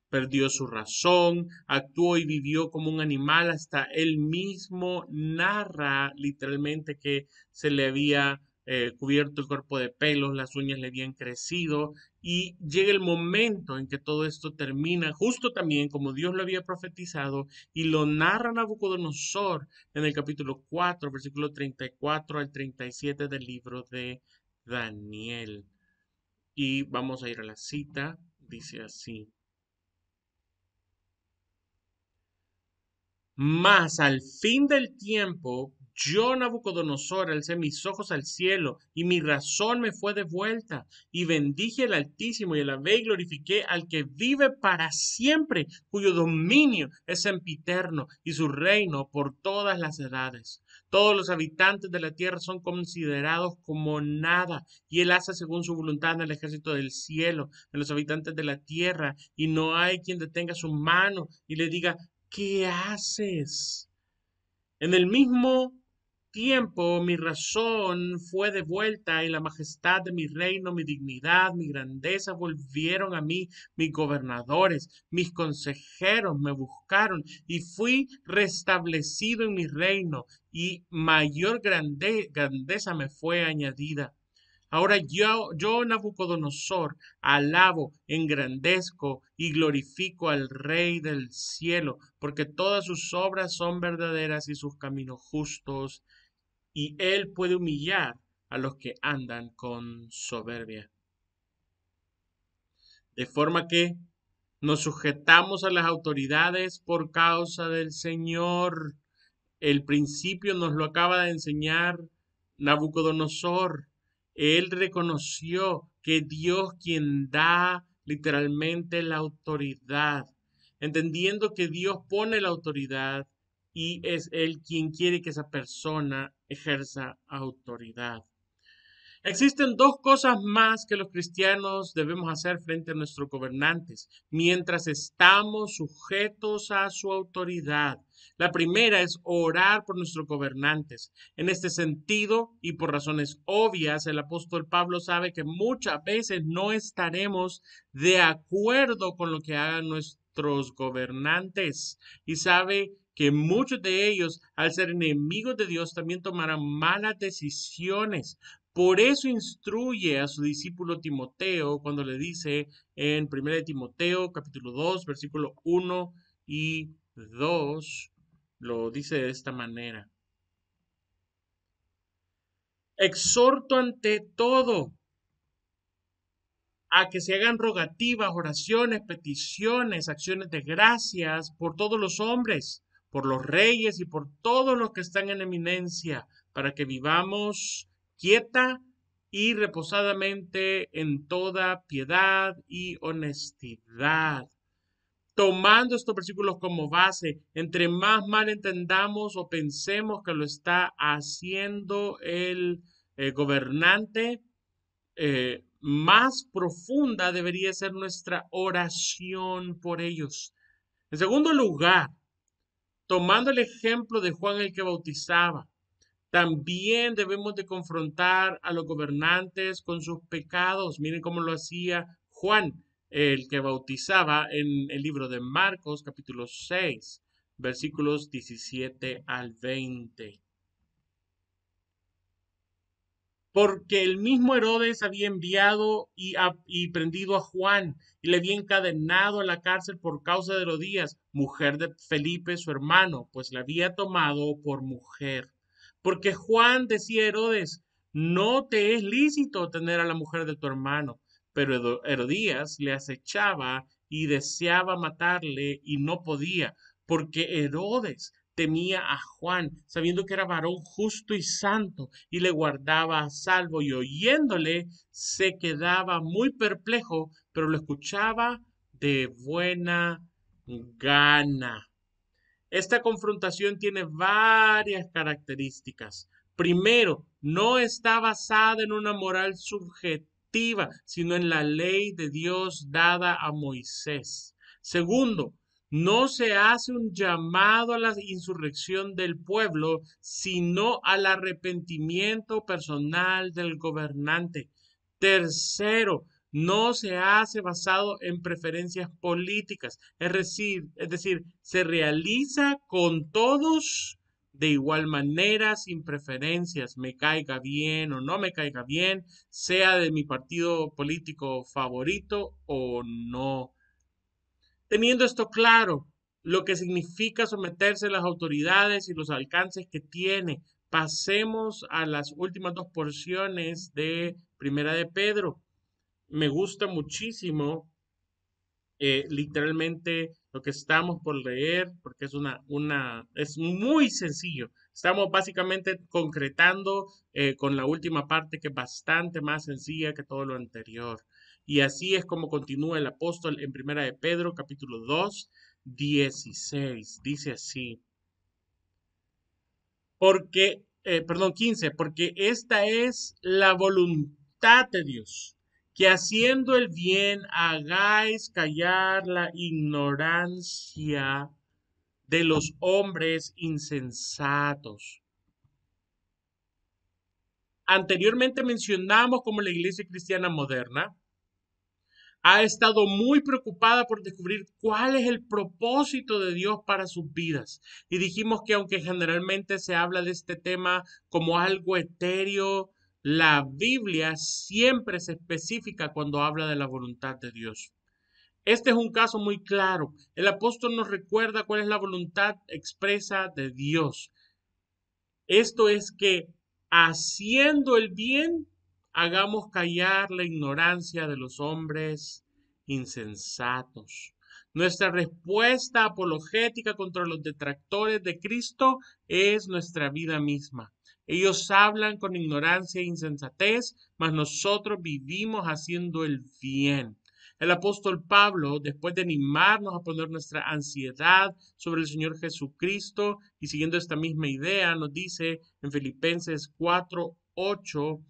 perdió su razón, actuó y vivió como un animal, hasta él mismo narra literalmente que se le había cubierto el cuerpo de pelos, las uñas le habían crecido, y llega el momento en que todo esto termina, justo también como Dios lo había profetizado, y lo narra Nabucodonosor en el capítulo 4, versículo 34 al 37 del libro de Daniel. Y vamos a ir a la cita, dice así. Mas al fin del tiempo, yo, Nabucodonosor, alcé mis ojos al cielo, y mi razón me fue devuelta, y bendije al Altísimo, y alabé y glorifiqué al que vive para siempre, cuyo dominio es sempiterno, y su reino por todas las edades. Todos los habitantes de la tierra son considerados como nada, y él hace según su voluntad en el ejército del cielo, en los habitantes de la tierra, y no hay quien detenga su mano y le diga, ¿qué haces? En el mismo tiempo mi razón fue devuelta y la majestad de mi reino, mi dignidad, mi grandeza volvieron a mí. Mis gobernadores, mis consejeros me buscaron y fui restablecido en mi reino y mayor grandeza me fue añadida. Ahora yo, Nabucodonosor, alabo, engrandezco y glorifico al Rey del cielo, porque todas sus obras son verdaderas y sus caminos justos, y él puede humillar a los que andan con soberbia. De forma que nos sujetamos a las autoridades por causa del Señor. El principio nos lo acaba de enseñar Nabucodonosor. Él reconoció que Dios quien da literalmente la autoridad, entendiendo que Dios pone la autoridad y es Él quien quiere que esa persona ejerza autoridad. Existen dos cosas más que los cristianos debemos hacer frente a nuestros gobernantes mientras estamos sujetos a su autoridad. La primera es orar por nuestros gobernantes. En este sentido, y por razones obvias, el apóstol Pablo sabe que muchas veces no estaremos de acuerdo con lo que hagan nuestros gobernantes y sabe que muchos de ellos, al ser enemigos de Dios, también tomarán malas decisiones. Por eso instruye a su discípulo Timoteo cuando le dice en 1 Timoteo capítulo 2, versículo 1 y 2, lo dice de esta manera. Exhorto ante todo a que se hagan rogativas, oraciones, peticiones, acciones de gracias por todos los hombres, por los reyes y por todos los que están en eminencia, para que vivamos quieta y reposadamente en toda piedad y honestidad. Tomando estos versículos como base, entre más mal entendamos o pensemos que lo está haciendo el gobernante, más profunda debería ser nuestra oración por ellos. En segundo lugar, tomando el ejemplo de Juan el que bautizaba, también debemos de confrontar a los gobernantes con sus pecados. Miren cómo lo hacía Juan, el que bautizaba en el libro de Marcos, capítulo 6, versículos 17 al 20. Porque el mismo Herodes había enviado y prendido a Juan y le había encadenado a la cárcel por causa de Herodías, mujer de Felipe, su hermano, pues la había tomado por mujer. Porque Juan decía a Herodes, no te es lícito tener a la mujer de tu hermano. Pero Herodías le acechaba y deseaba matarle y no podía, porque Herodes temía a Juan, sabiendo que era varón justo y santo, y le guardaba a salvo, y oyéndole se quedaba muy perplejo, pero lo escuchaba de buena gana. Esta confrontación tiene varias características. Primero, no está basada en una moral subjetiva, sino en la ley de Dios dada a Moisés. Segundo, no se hace un llamado a la insurrección del pueblo, sino al arrepentimiento personal del gobernante. Tercero, no se hace basado en preferencias políticas, es decir, se realiza con todos de igual manera, sin preferencias, me caiga bien o no me caiga bien, sea de mi partido político favorito o no. Teniendo esto claro, lo que significa someterse a las autoridades y los alcances que tiene, pasemos a las últimas dos porciones de Primera de Pedro. Me gusta muchísimo literalmente lo que estamos por leer, porque es muy sencillo. Estamos básicamente concretando con la última parte que es bastante más sencilla que todo lo anterior. Y así es como continúa el apóstol en Primera de Pedro, capítulo 2, 16. Dice así. Perdón, 15, porque esta es la voluntad de Dios, que haciendo el bien hagáis callar la ignorancia de los hombres insensatos. Anteriormente mencionamos como la iglesia cristiana moderna ha estado muy preocupada por descubrir cuál es el propósito de Dios para sus vidas. Y dijimos que aunque generalmente se habla de este tema como algo etéreo, la Biblia siempre se especifica cuando habla de la voluntad de Dios. Este es un caso muy claro. El apóstol nos recuerda cuál es la voluntad expresa de Dios. Esto es que haciendo el bien, hagamos callar la ignorancia de los hombres insensatos. Nuestra respuesta apologética contra los detractores de Cristo es nuestra vida misma. Ellos hablan con ignorancia e insensatez, mas nosotros vivimos haciendo el bien. El apóstol Pablo, después de animarnos a poner nuestra ansiedad sobre el Señor Jesucristo y siguiendo esta misma idea, nos dice en Filipenses 4:8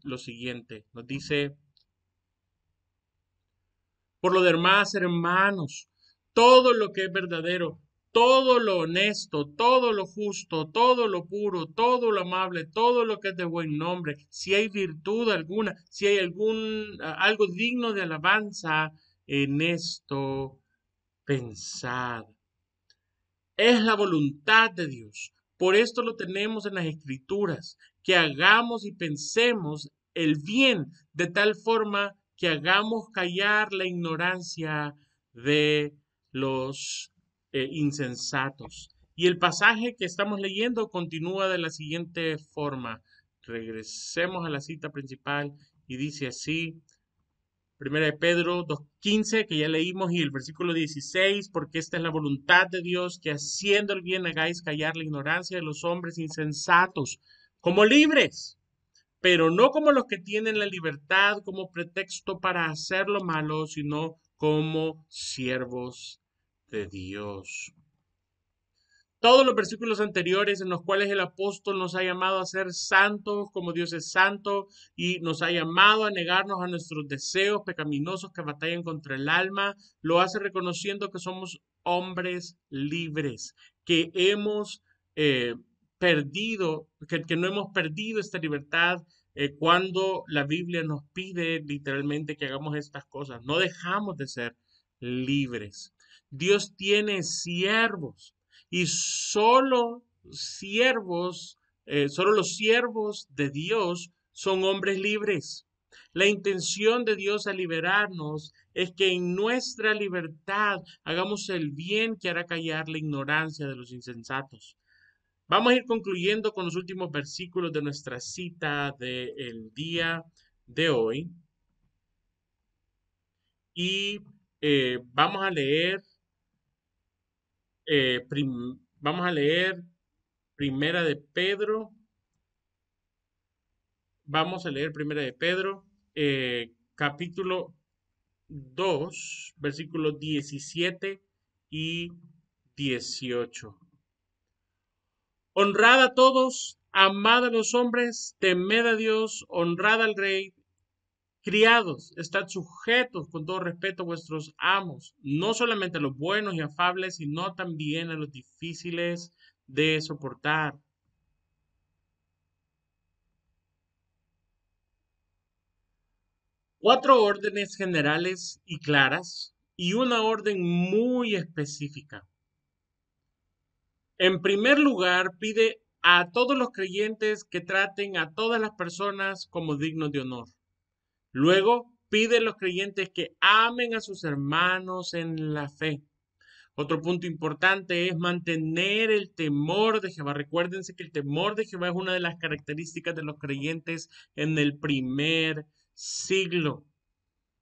lo siguiente. Nos dice: por lo demás, hermanos, todo lo que es verdadero, todo lo honesto, todo lo justo, todo lo puro, todo lo amable, todo lo que es de buen nombre, si hay virtud alguna, si hay algo digno de alabanza, en esto pensad. Es la voluntad de Dios. Por esto lo tenemos en las Escrituras, que hagamos y pensemos el bien de tal forma que hagamos callar la ignorancia de los insensatos. Y el pasaje que estamos leyendo continúa de la siguiente forma. Regresemos a la cita principal y dice así: Primera de Pedro 2:15, que ya leímos, y el versículo 16, porque esta es la voluntad de Dios, que haciendo el bien hagáis callar la ignorancia de los hombres insensatos, como libres, pero no como los que tienen la libertad como pretexto para hacer lo malo, sino como siervos de Dios. Todos los versículos anteriores en los cuales el apóstol nos ha llamado a ser santos como Dios es santo y nos ha llamado a negarnos a nuestros deseos pecaminosos que batallan contra el alma, lo hace reconociendo que somos hombres libres, que hemos perdido, que no hemos perdido esta libertad cuando la Biblia nos pide literalmente que hagamos estas cosas. No dejamos de ser libres. Dios tiene siervos. Y solo los siervos de Dios son hombres libres. La intención de Dios al liberarnos es que en nuestra libertad hagamos el bien que hará callar la ignorancia de los insensatos. Vamos a ir concluyendo con los últimos versículos de nuestra cita del día de hoy. Y vamos a leer Primera de Pedro. Vamos a leer Primera de Pedro, capítulo 2, versículos 17 y 18. Honrad a todos, amad a los hombres, temed a Dios, honrad al rey. Criados, estad sujetos con todo respeto a vuestros amos, no solamente a los buenos y afables, sino también a los difíciles de soportar. Cuatro órdenes generales y claras y una orden muy específica. En primer lugar, pide a todos los creyentes que traten a todas las personas como dignos de honor. Luego, pide a los creyentes que amen a sus hermanos en la fe. Otro punto importante es mantener el temor de Jehová. Recuérdense que el temor de Jehová es una de las características de los creyentes en el primer siglo.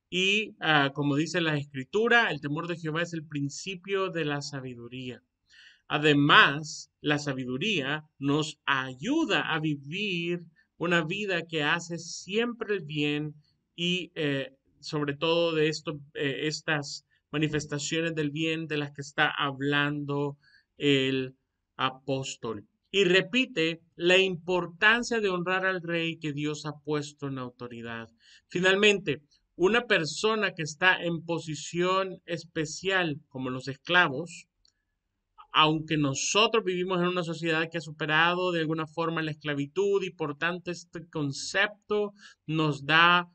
Y como dice la Escritura, el temor de Jehová es el principio de la sabiduría. Además, la sabiduría nos ayuda a vivir una vida que hace siempre el bien y sobre todo de estas manifestaciones del bien de las que está hablando el apóstol. Y repite la importancia de honrar al rey que Dios ha puesto en autoridad. Finalmente, una persona que está en posición especial, como los esclavos, aunque nosotros vivimos en una sociedad que ha superado de alguna forma la esclavitud y por tanto este concepto nos da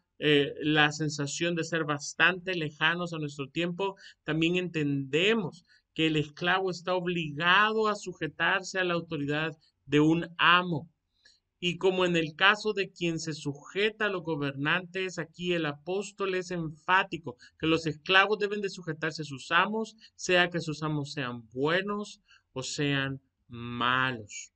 la sensación de ser bastante lejanos a nuestro tiempo, también entendemos que el esclavo está obligado a sujetarse a la autoridad de un amo. Y como en el caso de quien se sujeta a los gobernantes, aquí el apóstol es enfático que los esclavos deben de sujetarse a sus amos, sea que sus amos sean buenos o sean malos.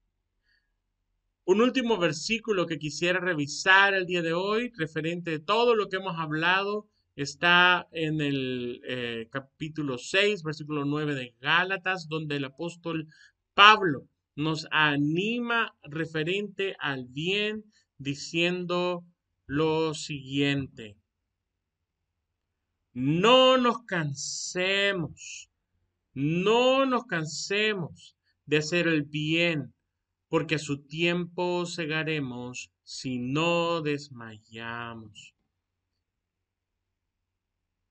Un último versículo que quisiera revisar el día de hoy, referente a todo lo que hemos hablado, está en el capítulo 6, versículo 9 de Gálatas, donde el apóstol Pablo nos anima referente al bien, diciendo lo siguiente: no nos cansemos de hacer el bien, porque a su tiempo segaremos si no desmayamos.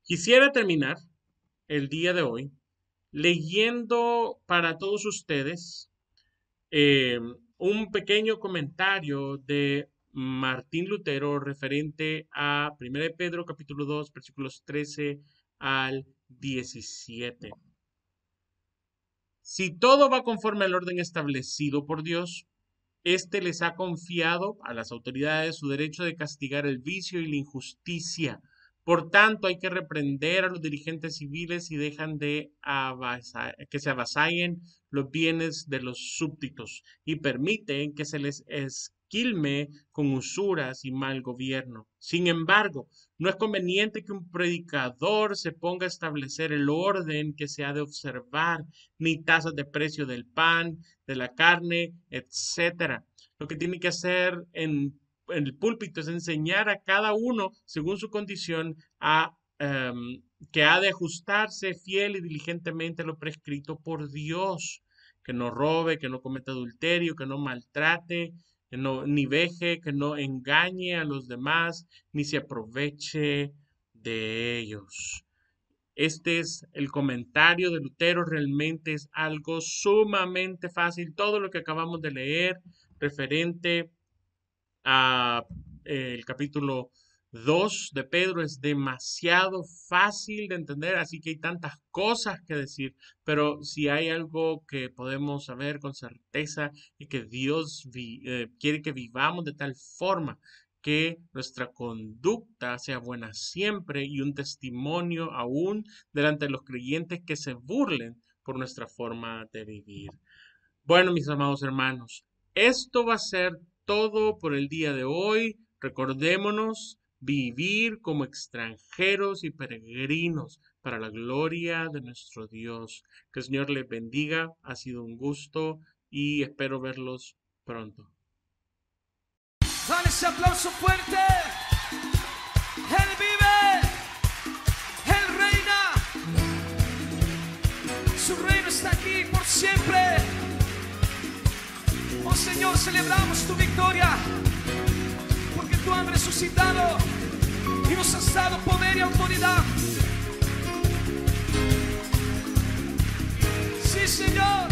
Quisiera terminar el día de hoy leyendo para todos ustedes un pequeño comentario de Martín Lutero referente a 1 Pedro capítulo 2 versículos 13 al 17. Si todo va conforme al orden establecido por Dios, éste les ha confiado a las autoridades su derecho de castigar el vicio y la injusticia. Por tanto, hay que reprender a los dirigentes civiles y dejan de que se avasallen los bienes de los súbditos y permiten que se les esquilme con usuras y mal gobierno. Sin embargo, no es conveniente que un predicador se ponga a establecer el orden que se ha de observar, ni tasas de precio del pan, de la carne, etc. Lo que tiene que hacer en el púlpito es enseñar a cada uno, según su condición, que ha de ajustarse fiel y diligentemente a lo prescrito por Dios, que no robe, que no cometa adulterio, que no maltrate, ni veje, que no engañe a los demás, ni se aproveche de ellos. Este es el comentario de Lutero. Realmente es algo sumamente fácil. Todo lo que acabamos de leer referente a el capítulo 2 de Pedro es demasiado fácil de entender, así que hay tantas cosas que decir, pero si hay algo que podemos saber con certeza y que Dios quiere que vivamos de tal forma que nuestra conducta sea buena siempre y un testimonio aún delante de los creyentes que se burlen por nuestra forma de vivir. Bueno, mis amados hermanos, esto va a ser todo por el día de hoy. Recordémonos vivir como extranjeros y peregrinos para la gloria de nuestro Dios. Que el Señor les bendiga. Ha sido un gusto y espero verlos pronto. Dale ese aplauso fuerte. Él vive, Él reina. Su reino está aquí por siempre. Oh Señor, celebramos tu victoria, porque tú has resucitado y nos has dado poder y autoridad. Sí, Señor.